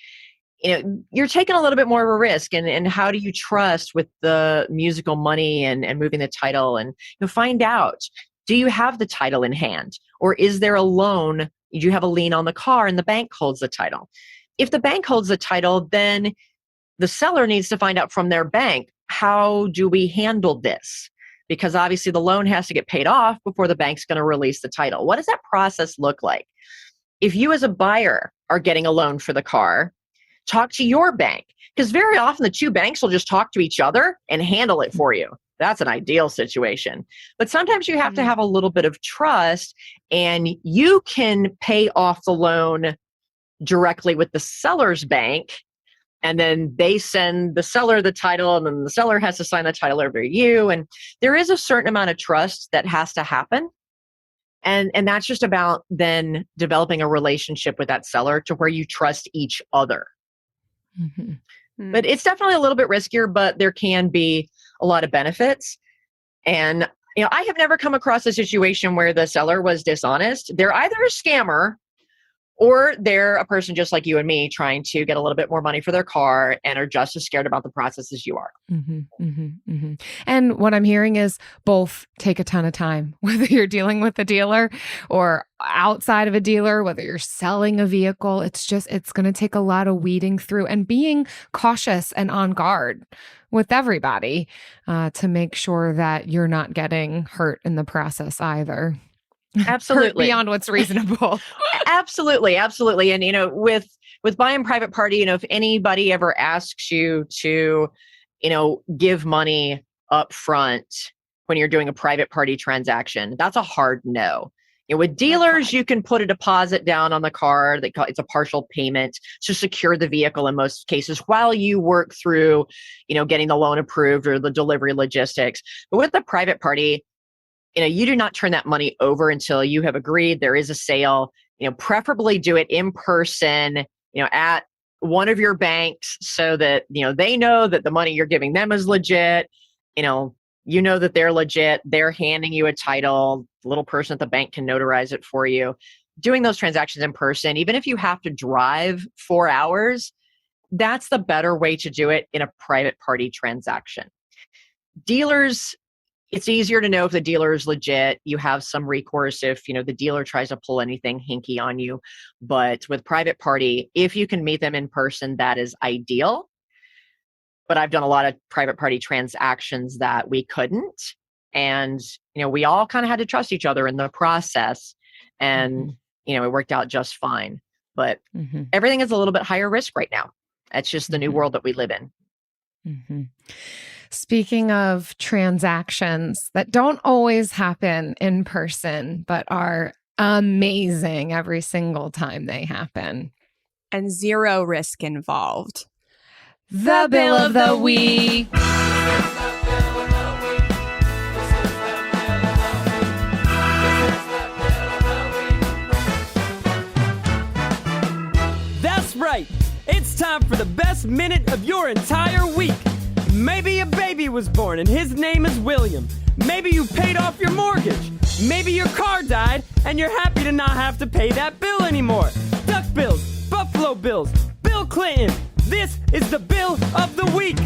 you're taking a little bit more of a risk, and how do you trust with the musical money and moving the title, and find out, do you have the title in hand, or is there a loan? Do you have a lien on the car and the bank holds the title? If the bank holds the title, then the seller needs to find out from their bank, how do we handle this? Because obviously the loan has to get paid off before the bank's going to release the title. What does that process look like? If you as a buyer are getting a loan for the car, talk to your bank, because very often the two banks will just talk to each other and handle it for you. That's an ideal situation. But sometimes you have to have a little bit of trust, and you can pay off the loan directly with the seller's bank. And then they send the seller the title, and then the seller has to sign the title over to you. And there is a certain amount of trust that has to happen. And that's just about then developing a relationship with that seller to where you trust each other. Mm-hmm. But it's definitely a little bit riskier, but there can be a lot of benefits. And I have never come across a situation where the seller was dishonest. They're either a scammer, or they're a person just like you and me trying to get a little bit more money for their car and are just as scared about the process as you are. And what I'm hearing is both take a ton of time, whether you're dealing with a dealer or outside of a dealer, whether you're selling a vehicle. It's going to take a lot of weeding through and being cautious and on guard with everybody to make sure that you're not getting hurt in the process either. Absolutely. Beyond what's reasonable. Absolutely. And, with buying private party, if anybody ever asks you to, give money up front when you're doing a private party transaction, that's a hard no. With dealers, you can put a deposit down on the car. It's a partial payment to secure the vehicle in most cases while you work through, getting the loan approved or the delivery logistics. But with the private party, you do not turn that money over until you have agreed there is a sale. Preferably do it in person, at one of your banks so that, they know that the money you're giving them is legit. That they're legit. They're handing you a title. The little person at the bank can notarize it for you. Doing those transactions in person, even if you have to drive 4 hours, that's the better way to do it in a private party transaction. Dealers, it's easier to know if the dealer is legit. You have some recourse if, the dealer tries to pull anything hinky on you. But with private party, if you can meet them in person, that is ideal. But I've done a lot of private party transactions that we couldn't. And, we all kind of had to trust each other in the process. And, it worked out just fine. But everything is a little bit higher risk right now. That's just the new world that we live in. Speaking of transactions that don't always happen in person, but are amazing every single time they happen. And zero risk involved. The Bill of the Week. That's right. It's time for the best minute of your entire week. Maybe a baby was born and his name is William. Maybe you paid off your mortgage. Maybe your car died and you're happy to not have to pay that bill anymore. Duck bills, Buffalo Bills, Bill Clinton. This is the Bill of the Week.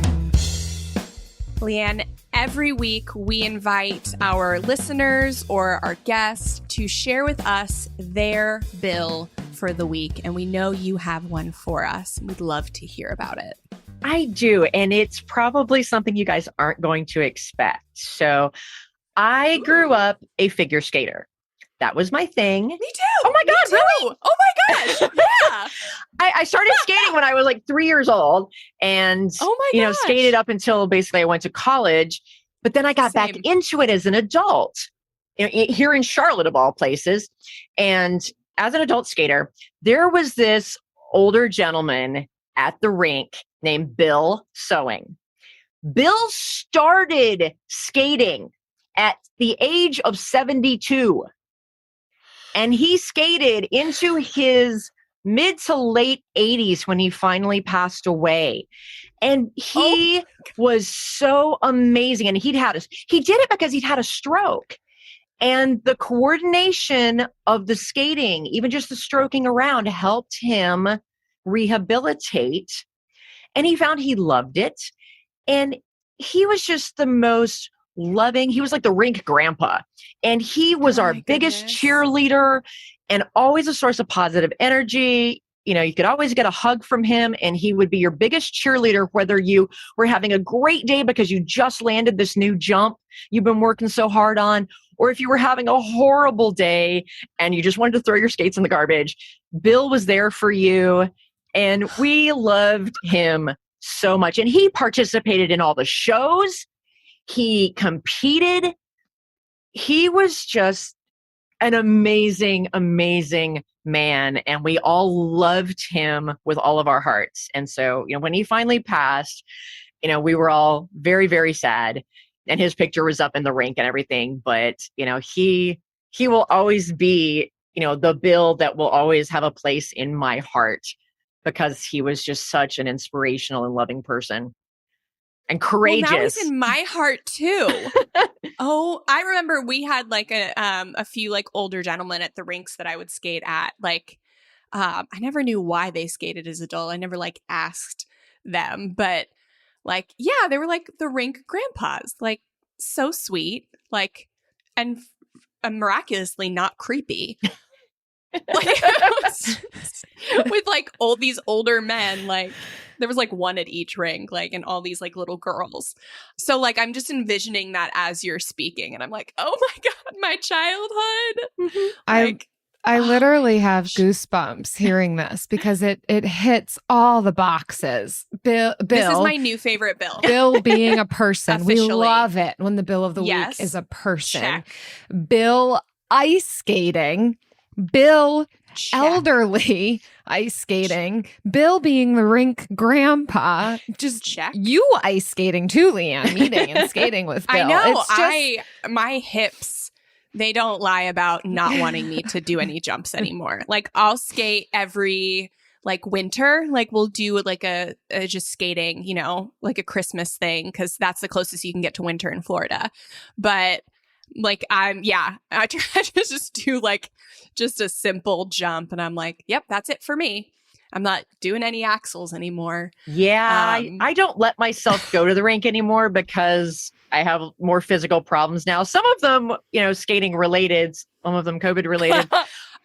LeeAnn, every week we invite our listeners or our guests to share with us their bill for the week. And we know you have one for us. We'd love to hear about it. I do. And it's probably something you guys aren't going to expect. So I grew up a figure skater. That was my thing. Me too. Oh my God, really? Oh my gosh. Yeah. I started skating when I was like 3 years old and, skated up until basically I went to college. But then I got back into it as an adult, here in Charlotte of all places. And as an adult skater, there was this older gentleman at the rink named Bill Sewing. Bill started skating at the age of 72. And he skated into his mid to late 80s when he finally passed away. And he was so amazing. And he did it because he'd had a stroke. And the coordination of the skating, even just the stroking around, helped him rehabilitate. And he found he loved it. And he was just the most loving. He was like the rink grandpa. And he was our biggest cheerleader and always a source of positive energy. You know, you could always get a hug from him, and he would be your biggest cheerleader, whether you were having a great day because you just landed this new jump you've been working so hard on, or if you were having a horrible day and you just wanted to throw your skates in the garbage. Bill was there for you, and we loved him so much. And he participated in all the shows. He competed. He was just an amazing, amazing man. And we all loved him with all of our hearts. And so, you know, when he finally passed, you know, we were all very, very sad. And his picture was up in the rink and everything. But, you know, he will always be, you know, the Bill that will always have a place in my heart, because he was just such an inspirational and loving person. And courageous. Well, now he's in my heart too. Oh, I remember we had like a few like older gentlemen at the rinks that I would skate at. Like, I never knew why they skated as adult. I never like asked them, but like, yeah, they were like the rink grandpas, like so sweet, like, and miraculously not creepy. Like, with like these older men, like there was like one at each rink, like, and all these like little girls. So like, I'm just envisioning that as you're speaking, and I'm like, oh my God, my childhood. Mm-hmm. I literally have goosebumps hearing this, because it hits all the boxes. Bill, this is my new favorite Bill. Bill being a person. We love it when the Bill of the week is a person. Check. Bill ice skating. Bill elderly ice skating. Bill being the rink grandpa. Just you ice skating too, LeeAnn. Meeting and skating with Bill. I know. It's my hips, they don't lie about not wanting me to do any jumps anymore. Like, I'll skate every like winter. Like, we'll do like a just skating, you know, like a Christmas thing, because that's the closest you can get to winter in Florida. But like, I try to just do like just a simple jump, and I'm like, yep, that's it for me. I'm not doing any axles anymore. Yeah, I don't let myself go to the rink anymore because I have more physical problems now. Some of them, you know, skating related, some of them COVID related.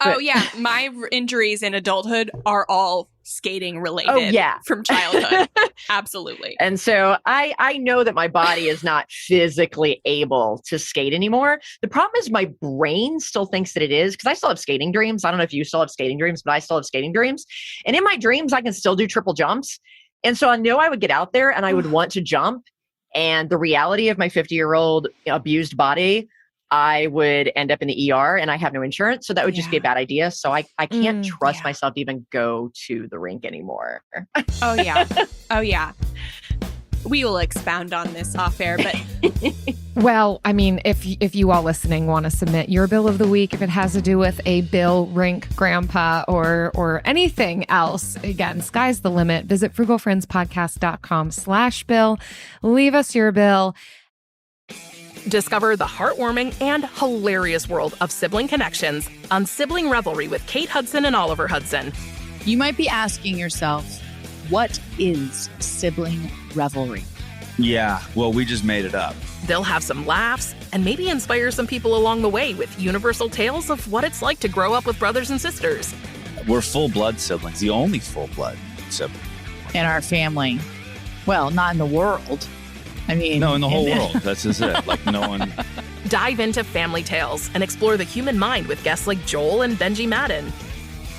Oh, yeah. My injuries in adulthood are all skating related. Oh, yeah. From childhood. Absolutely. And so I know that my body is not physically able to skate anymore. The problem is my brain still thinks that it is, because I still have skating dreams. I don't know if you still have skating dreams, but I still have skating dreams. And in my dreams, I can still do triple jumps. And so I know I would get out there and I would want to jump. And the reality of my 50-year-old abused body, I would end up in the ER, and I have no insurance. So that would just be a bad idea. So I can't trust myself to even go to the rink anymore. Oh, yeah. Oh, yeah. We will expound on this off air, but well, I mean, if you all listening want to submit your Bill of the week, if it has to do with a Bill rink grandpa or anything else, again, sky's the limit. Visit frugalfriendspodcast.com/Bill. Leave us your bill. Discover the heartwarming and hilarious world of sibling connections on Sibling Revelry with Kate Hudson and Oliver Hudson. You might be asking yourself, what is sibling revelry? Yeah, well, we just made it up. They'll have some laughs and maybe inspire some people along the way with universal tales of what it's like to grow up with brothers and sisters. We're full-blood siblings, the only full-blood sibling. In our family. Well, not in the world. I mean, no, in the whole world. That's just it. Like, no one. Dive into family tales and explore the human mind with guests like Joel and Benji Madden.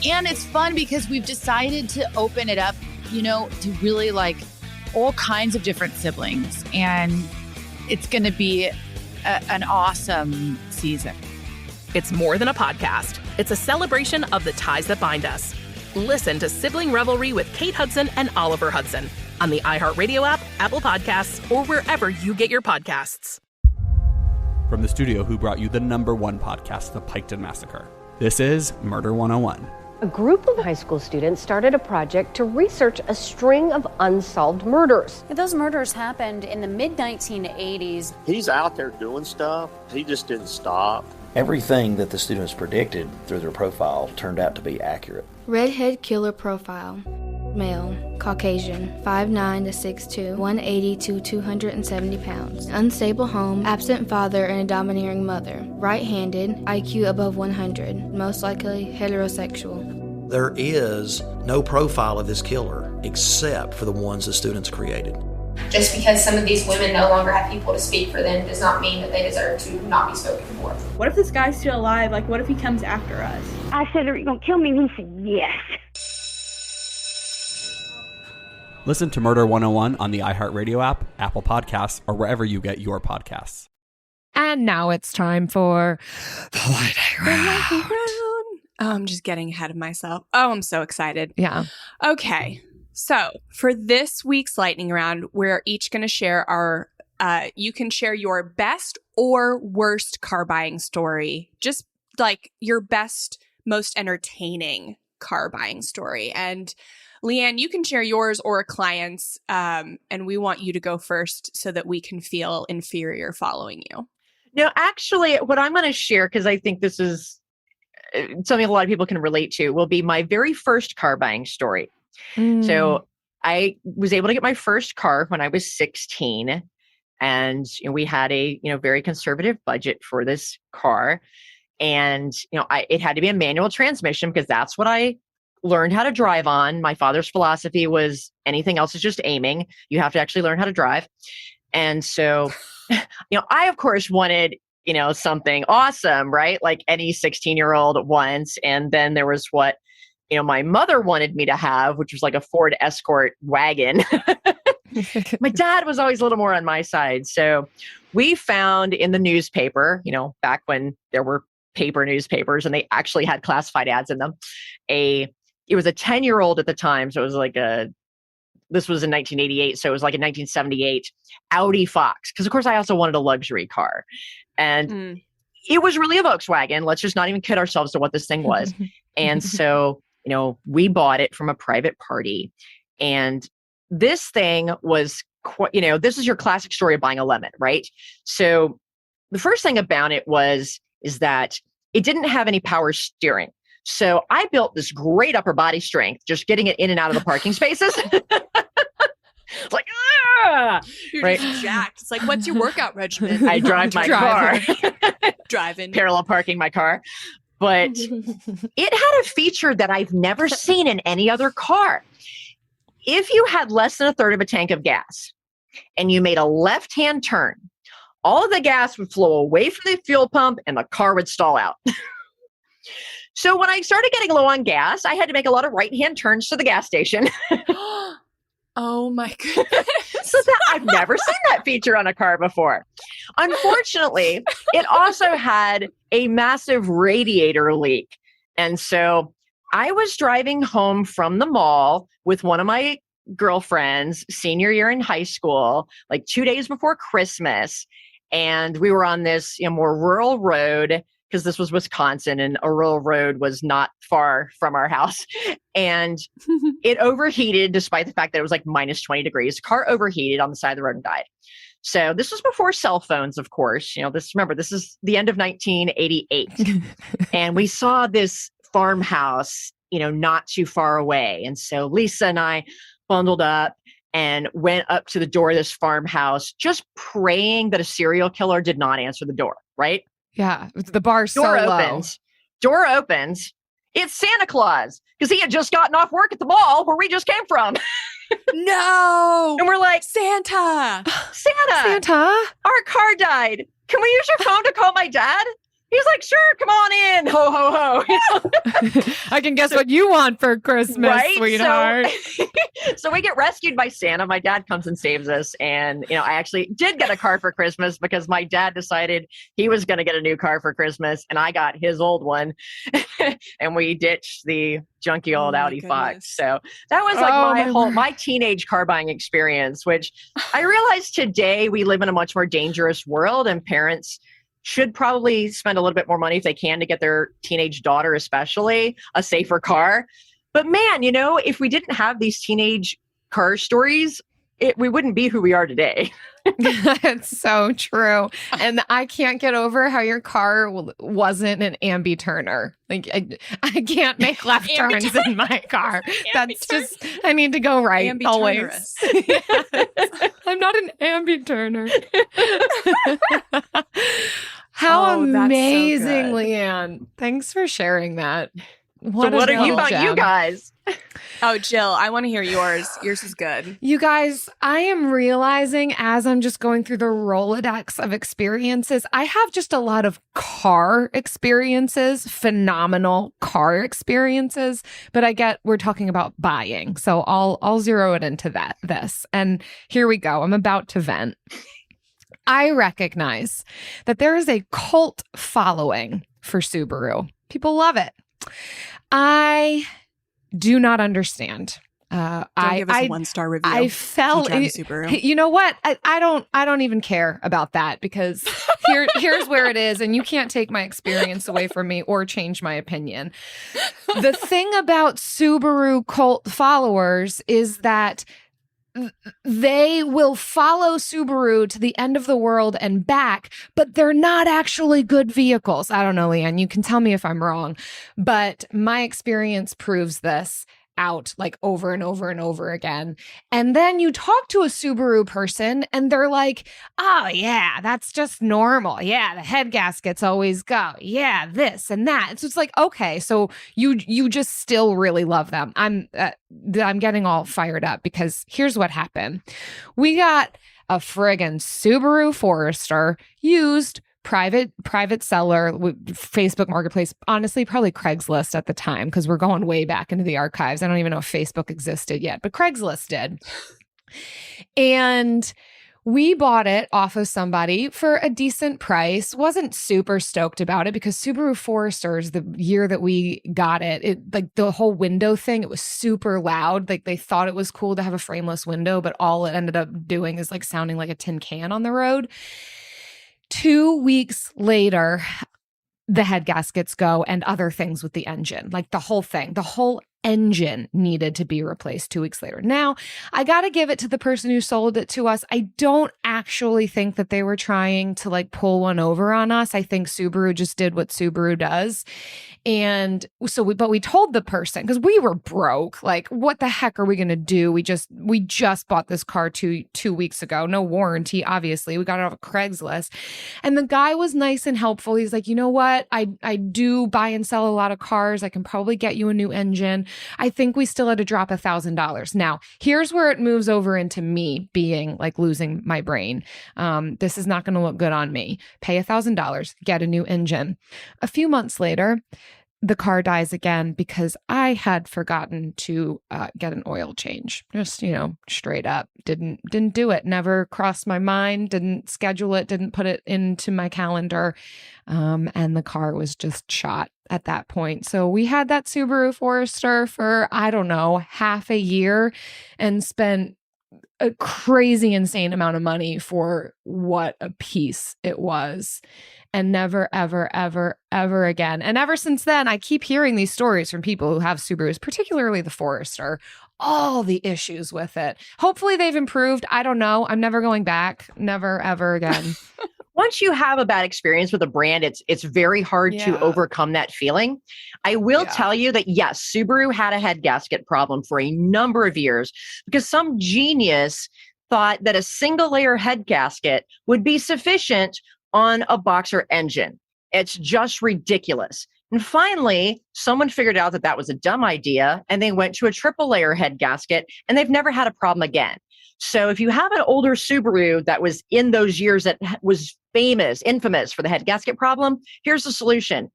And it's fun because we've decided to open it up, you know, to really like all kinds of different siblings. And it's going to be an awesome season. It's more than a podcast. It's a celebration of the ties that bind us. Listen to Sibling Revelry with Kate Hudson and Oliver Hudson on the iHeartRadio app, Apple Podcasts, or wherever you get your podcasts. From the studio who brought you the #1 podcast, The Piketon Massacre, this is Murder 101. A group of high school students started a project to research a string of unsolved murders. Those murders happened in the mid-1980s. He's out there doing stuff. He just didn't stop. Everything that the students predicted through their profile turned out to be accurate. Redhead killer profile. Male, Caucasian, 5'9" to 6'2", 180 to 270 pounds. Unstable home, absent father and a domineering mother. Right-handed, IQ above 100, most likely heterosexual. There is no profile of this killer except for the ones the students created. Just because some of these women no longer have people to speak for them does not mean that they deserve to not be spoken for. What if this guy's still alive? Like, what if he comes after us? I said, are you going to kill me? And he said, yes. Listen to Murder 101 on the iHeartRadio app, Apple Podcasts, or wherever you get your podcasts. And now it's time for the lightning round. Oh, I'm just getting ahead of myself. Oh, I'm so excited. Yeah. Okay. So for this week's lightning round, we're each going to share you can share your best or worst car buying story. Just like your best, most entertaining car buying story. And LeeAnn, you can share yours or a client's, and we want you to go first so that we can feel inferior following you. No, actually, what I'm going to share, because I think this is something a lot of people can relate to, will be my very first car buying story. So I was able to get my first car when I was 16, and we had a very conservative budget for this car, and it had to be a manual transmission because that's what I learned how to drive on. My father's philosophy was anything else is just aiming. You have to actually learn how to drive, and so I of course wanted something awesome, right? Like any 16-year-old wants, and then there was what my mother wanted me to have, which was like a Ford Escort wagon. My dad was always a little more on my side. So we found in the newspaper, back when there were paper newspapers and they actually had classified ads in them, it was a 10-year-old at the time. So it was like this was in 1988. So it was like a 1978 Audi Fox. Because of course I also wanted a luxury car. And it was really a Volkswagen. Let's just not even kid ourselves to what this thing was. And so we bought it from a private party, and this thing was, this is your classic story of buying a lemon, right? So the first thing about it is that it didn't have any power steering. So I built this great upper body strength, just getting it in and out of the parking spaces. It's like, you're right? Just jacked. It's like, what's your workout regimen? I drive my car. Driving. Parallel parking my car. But it had a feature that I've never seen in any other car. If you had less than a third of a tank of gas and you made a left-hand turn, all of the gas would flow away from the fuel pump and the car would stall out. So when I started getting low on gas, I had to make a lot of right-hand turns to the gas station. Oh my goodness. So I've never seen that feature on a car before. Unfortunately, it also had a massive radiator leak. And so I was driving home from the mall with one of my girlfriends, senior year in high school, like 2 days before Christmas. And we were on this more rural road, because this was Wisconsin and a rural road was not far from our house. And it overheated despite the fact that it was like minus 20 degrees. The car overheated on the side of the road and died. So this was before cell phones, of course. This is the end of 1988. And we saw this farmhouse, not too far away. And so Lisa and I bundled up and went up to the door of this farmhouse, just praying that a serial killer did not answer the door, right? Yeah, the bar's so low. Door opens. It's Santa Claus, because he had just gotten off work at the mall where we just came from. No. And we're like, Santa. Our car died. Can we use your phone to call my dad? He's like, sure, come on in. Ho, ho, ho. I can guess what you want for Christmas, right? Sweetheart. So we get rescued by Santa. My dad comes and saves us. And, I actually did get a car for Christmas because my dad decided he was going to get a new car for Christmas. And I got his old one. And we ditched the junky old Audi Fox. So that was like my teenage car buying experience, which I realize today we live in a much more dangerous world, and parents should probably spend a little bit more money if they can to get their teenage daughter, especially, a safer car. But man, if we didn't have these teenage car stories, we wouldn't be who we are today. It's so true. And I can't get over how your car wasn't an ambi-turner. Like, I can't make left turns in my car. That's just, I need to go right always. I'm not an ambi-turner. How amazing, so LeeAnn. Thanks for sharing that. What are you about you guys? Oh, Jill, I want to hear yours. Yours is good. You guys, I am realizing as I'm just going through the Rolodex of experiences, I have just a lot of car experiences, phenomenal car experiences, but I get we're talking about buying. So I'll zero it into this. And here we go. I'm about to vent. I recognize that there is a cult following for Subaru. People love it. I do not understand. Don't give us a 1-star review. I fell. You know what? I don't even care about that because here's where it is, and you can't take my experience away from me or change my opinion. The thing about Subaru cult followers is that they will follow Subaru to the end of the world and back, but they're not actually good vehicles. I don't know, LeeAnn, you can tell me if I'm wrong, but my experience proves this out like over and over and over again. And then you talk to a Subaru person and they're like, oh yeah, that's just normal. Yeah, the head gaskets always go. Yeah, this and that. So it's like, okay, so you just still really love them. I'm getting all fired up because here's what happened. We got a friggin' Subaru Forester used, private seller, Facebook Marketplace, honestly, probably Craigslist at the time, because we're going way back into the archives. I don't even know if Facebook existed yet, but Craigslist did. And we bought it off of somebody for a decent price. Wasn't super stoked about it because Subaru Foresters, the year that we got it like the whole window thing, it was super loud. Like they thought it was cool to have a frameless window, but all it ended up doing is like sounding like a tin can on the road. 2 weeks later, the head gaskets go and other things with the engine, like the whole thing, the whole engine needed to be replaced 2 weeks later. Now, I got to give it to the person who sold it to us. I don't actually think that they were trying to like pull one over on us. I think Subaru just did what Subaru does. And so but we told the person, because we were broke, like, what the heck are we going to do? We just bought this car two weeks ago. No warranty, obviously. We got it off of Craigslist. And the guy was nice and helpful. He's like, you know what? I do buy and sell a lot of cars. I can probably get you a new engine. I think we still had to drop $1,000. Now, here's where it moves over into me being like losing my brain. This is not going to look good on me. Pay $1,000, get a new engine. A few months later, the car dies again because I had forgotten to get an oil change. Just, straight up. Didn't do it. Never crossed my mind. Didn't schedule it. Didn't put it into my calendar. And the car was just shot at that point. So we had that Subaru Forester for, I don't know, half a year and spent a crazy, insane amount of money for what a piece it was. And never, ever, ever, ever again. And ever since then, I keep hearing these stories from people who have Subarus, particularly the Forester, all the issues with it. Hopefully they've improved. I don't know. I'm never going back. Never, ever again. Once you have a bad experience with a brand, it's very hard to overcome that feeling. I will tell you that, yes, Subaru had a head gasket problem for a number of years because some genius thought that a single layer head gasket would be sufficient on a boxer engine. It's just ridiculous. And finally, someone figured out that that was a dumb idea, and they went to a triple layer head gasket, and they've never had a problem again. So if you have an older Subaru that was in those years that was infamous for the head gasket problem, here's the solution.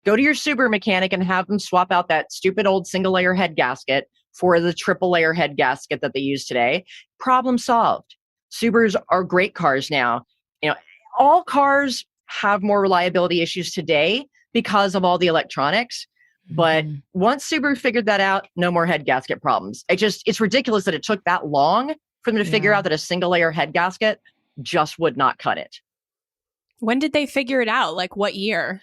Go to your Subaru mechanic and have them swap out that stupid old single layer head gasket for the triple layer head gasket that they use today. Problem solved. Subarus are great cars now. All cars have more reliability issues today because of all the electronics. But once Subaru figured that out, no more head gasket problems. It's ridiculous that it took that long for them to figure out that a single layer head gasket just would not cut it. When did they figure it out? Like what year?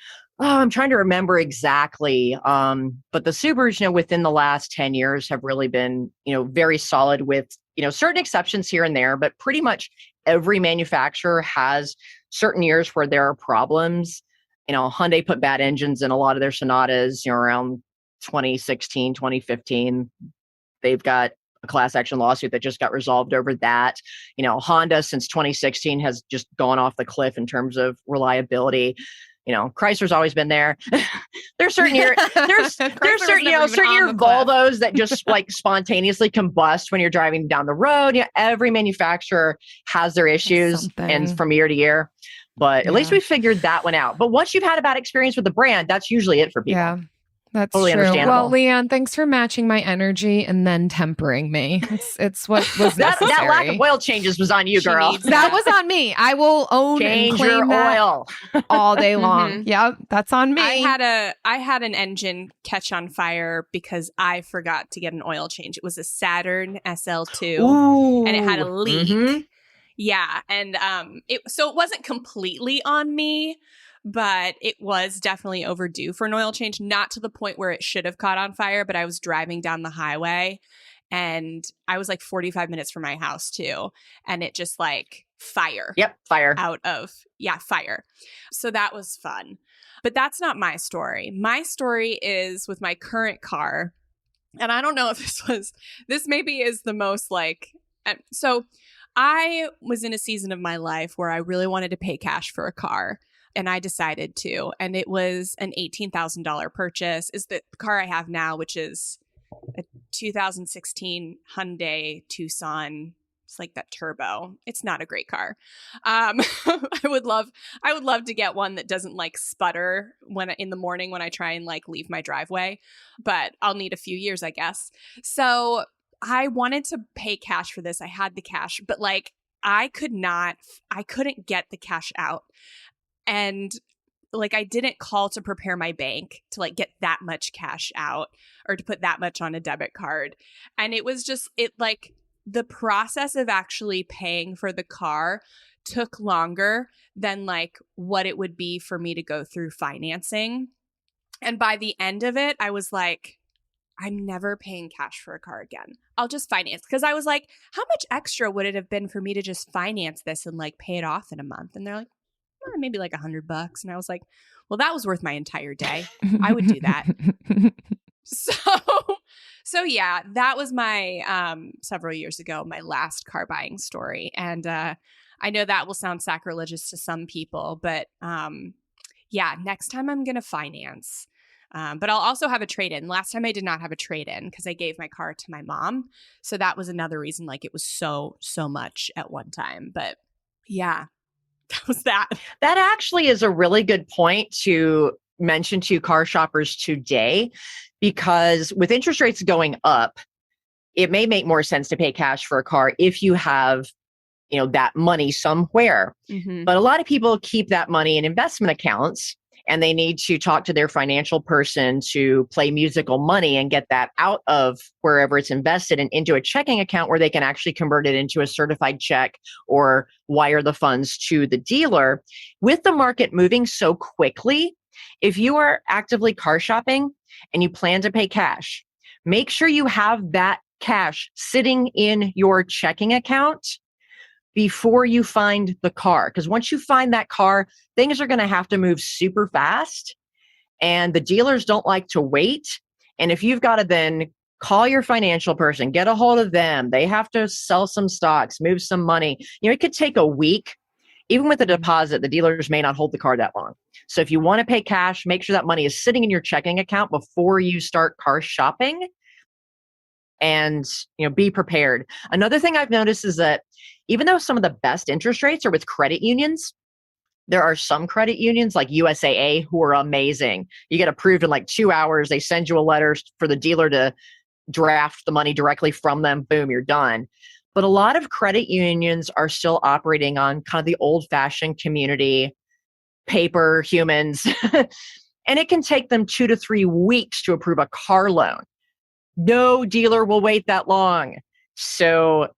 I'm trying to remember exactly. But the Subarus, within the last 10 years have really been, very solid with, certain exceptions here and there, but pretty much every manufacturer has certain years where there are problems. Hyundai put bad engines in a lot of their Sonatas, around 2016, 2015. They've got a class action lawsuit that just got resolved over that. Honda since 2016 has just gone off the cliff in terms of reliability. Chrysler's always been there. There's certain year Volvos that just like spontaneously combust when you're driving down the road. Every manufacturer has their issues and from year to year. But at least we figured that one out. But once you've had a bad experience with the brand, that's usually it for people. Yeah. That's totally true. Understandable. Well, LeeAnn, thanks for matching my energy and then tempering me. It's what was necessary. That lack of oil changes was on you, girl. That was on me. I will own Change and claim your that oil all day long. Yep, that's on me. I had an engine catch on fire because I forgot to get an oil change. It was a Saturn SL2 and it had a leak. Mm-hmm. Yeah, and it wasn't completely on me, but it was definitely overdue for an oil change, not to the point where it should have caught on fire, but I was driving down the highway and I was like 45 minutes from my house too. And it just like fire. Yep, fire. Fire. So that was fun. But that's not my story. My story is with my current car. And I don't know if this maybe is the most like, so I was in a season of my life where I really wanted to pay cash for a car. And I decided to, and it was an $18,000 purchase. Is the car I have now, which is a 2016 Hyundai Tucson. It's like that turbo. It's not a great car. I would love to get one that doesn't like sputter in the morning when I try and like leave my driveway, but I'll need a few years, I guess. So I wanted to pay cash for this. I had the cash, but like I couldn't get the cash out. And like I didn't call to prepare my bank to like get that much cash out or to put that much on a debit card. And it was just the process of actually paying for the car took longer than like what it would be for me to go through financing. And by the end of it, I was like, I'm never paying cash for a car again. I'll just finance. Because I was like, how much extra would it have been for me to just finance this and like pay it off in a month? And they're like, maybe like $100. And I was like, well, that was worth my entire day. I would do that. So yeah, that was my several years ago, my last car buying story. And I know that will sound sacrilegious to some people, but yeah, next time I'm going to finance. But I'll also have a trade-in. Last time I did not have a trade-in because I gave my car to my mom. So that was another reason like it was so much at one time. But yeah. That was that. That actually is a really good point to mention to car shoppers today, because with interest rates going up, it may make more sense to pay cash for a car if you have, that money somewhere. Mm-hmm. But a lot of people keep that money in investment accounts, and they need to talk to their financial person to play musical money and get that out of wherever it's invested and into a checking account where they can actually convert it into a certified check or wire the funds to the dealer. With the market moving so quickly, if you are actively car shopping and you plan to pay cash, make sure you have that cash sitting in your checking account before you find the car. Because once you find that car, things are going to have to move super fast. And the dealers don't like to wait. And if you've got to then call your financial person, get a hold of them, they have to sell some stocks, move some money. It could take a week. Even with a deposit, the dealers may not hold the car that long. So if you want to pay cash, make sure that money is sitting in your checking account before you start car shopping. And, be prepared. Another thing I've noticed is that even though some of the best interest rates are with credit unions, there are some credit unions like USAA who are amazing. You get approved in like 2 hours. They send you a letter for the dealer to draft the money directly from them. Boom, you're done. But a lot of credit unions are still operating on kind of the old-fashioned community, paper humans. And it can take them 2 to 3 weeks to approve a car loan. No dealer will wait that long. So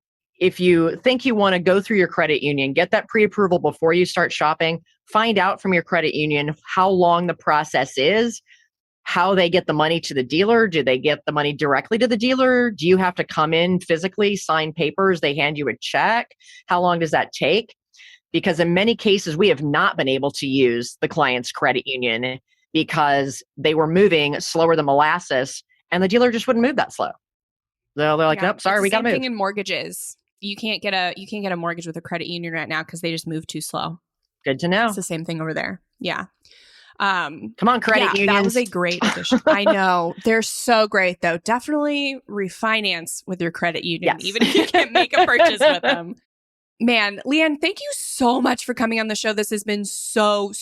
if you think you want to go through your credit union, get that pre-approval before you start shopping. Find out from your credit union how long the process is, how they get the money to the dealer. Do they get the money directly to the dealer? Do you have to come in physically, sign papers? They hand you a check? How long does that take? Because in many cases, we have not been able to use the client's credit union because they were moving slower than molasses and the dealer just wouldn't move that slow. They're like, nope, sorry, we got to move. Same thing in mortgages. You can't get a mortgage with a credit union right now because they just move too slow. Good to know. It's the same thing over there. Yeah. Come on, credit unions. That was a great addition. I know. They're so great, though. Definitely refinance with your credit union, even if you can't make a purchase with them. Man, LeeAnn, thank you so much for coming on the show. This has been so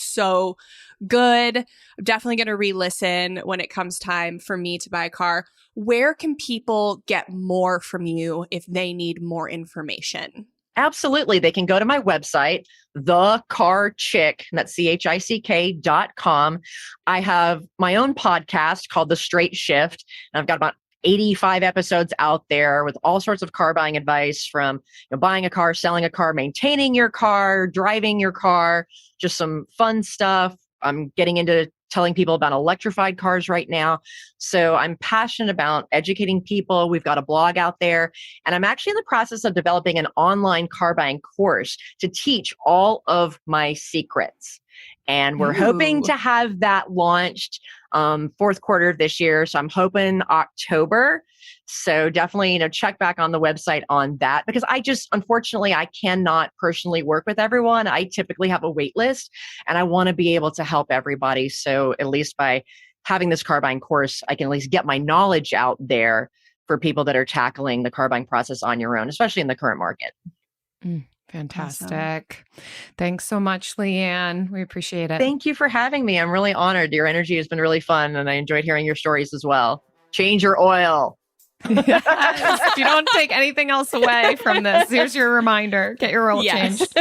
good. I'm definitely going to re-listen when it comes time for me to buy a car. Where can people get more from you if they need more information? Absolutely. They can go to my website, thecarchick, that's CHICK.com. I have my own podcast called The Straight Shift. And I've got about 85 episodes out there with all sorts of car buying advice from buying a car, selling a car, maintaining your car, driving your car, just some fun stuff. I'm getting into telling people about electrified cars right now. So I'm passionate about educating people. We've got a blog out there, and I'm actually in the process of developing an online car buying course to teach all of my secrets. And we're hoping to have that launched fourth quarter of this year. So I'm hoping October. So definitely, check back on the website on that, because unfortunately, I cannot personally work with everyone. I typically have a wait list and I want to be able to help everybody. So at least by having this car buying course, I can at least get my knowledge out there for people that are tackling the car buying process on your own, especially in the current market. Fantastic. Awesome. Thanks so much, LeeAnn. We appreciate it. Thank you for having me. I'm really honored. Your energy has been really fun and I enjoyed hearing your stories as well. Change your oil. Yes. If you don't take anything else away from this, here's your reminder. Get your oil changed.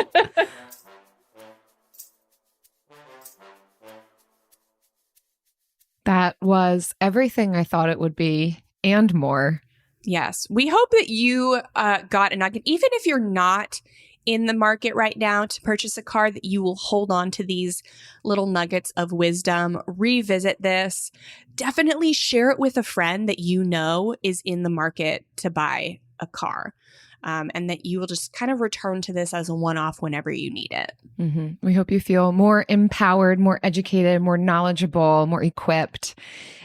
That was everything I thought it would be and more. Yes. We hope that you got a nugget, even if you're not in the market right now to purchase a car, that you will hold on to these little nuggets of wisdom, revisit this, definitely share it with a friend that you know is in the market to buy a car. And that you will just kind of return to this as a one-off whenever you need it. Mm-hmm. We hope you feel more empowered, more educated, more knowledgeable, more equipped.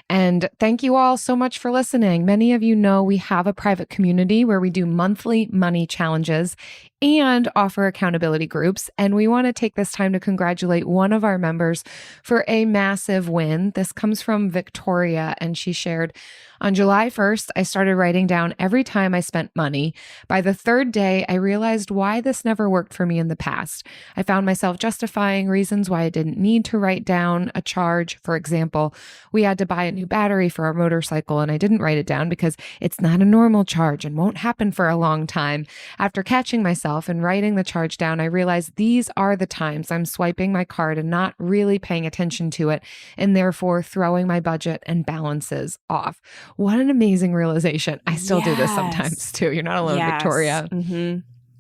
And thank you all so much for listening. Many of you know we have a private community where we do monthly money challenges and offer accountability groups. And we want to take this time to congratulate one of our members for a massive win. This comes from Victoria, and she shared, on July 1st, I started writing down every time I spent money. By the third day, I realized why this never worked for me in the past. I found myself justifying reasons why I didn't need to write down a charge. For example, we had to buy a new battery for our motorcycle, and I didn't write it down because it's not a normal charge and won't happen for a long time. After catching myself and writing the charge down, I realized these are the times I'm swiping my card and not really paying attention to it, and therefore throwing my budget and balances off. What an amazing realization. I still do this sometimes too. You're not alone, Victoria. Mm-hmm.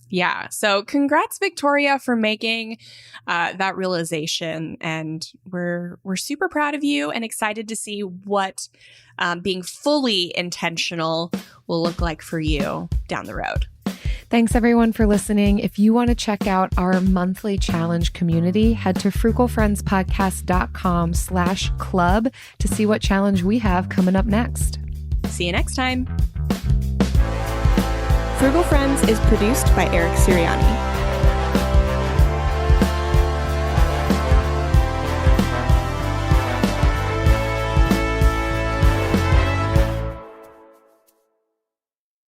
Yeah. So congrats, Victoria, for making that realization. And we're super proud of you and excited to see what being fully intentional will look like for you down the road. Thanks everyone for listening. If you want to check out our monthly challenge community, head to frugalfriendspodcast.com/club to see what challenge we have coming up next. See you next time. Frugal Friends is produced by Eric Sirianni.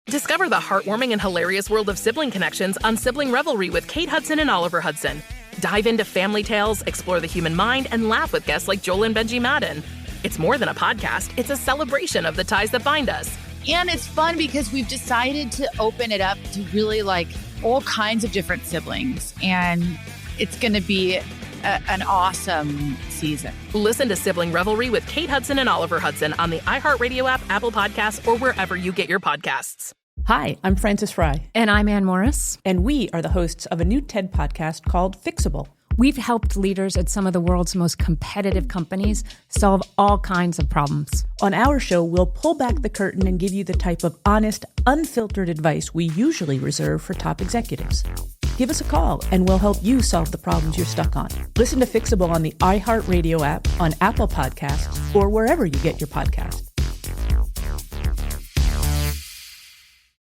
Discover the heartwarming and hilarious world of sibling connections on Sibling Revelry with Kate Hudson and Oliver Hudson. Dive into family tales, explore the human mind, and laugh with guests like Joel and Benji Madden. It's more than a podcast, it's a celebration of the ties that bind us. And it's fun because we've decided to open it up to really like all kinds of different siblings. And it's going to be an awesome season. Listen to Sibling Revelry with Kate Hudson and Oliver Hudson on the iHeartRadio app, Apple Podcasts, or wherever you get your podcasts. Hi, I'm Frances Fry. And I'm Ann Morris. And we are the hosts of a new TED podcast called Fixable. We've helped leaders at some of the world's most competitive companies solve all kinds of problems. On our show, we'll pull back the curtain and give you the type of honest, unfiltered advice we usually reserve for top executives. Give us a call and we'll help you solve the problems you're stuck on. Listen to Fixable on the iHeartRadio app, on Apple Podcasts, or wherever you get your podcasts.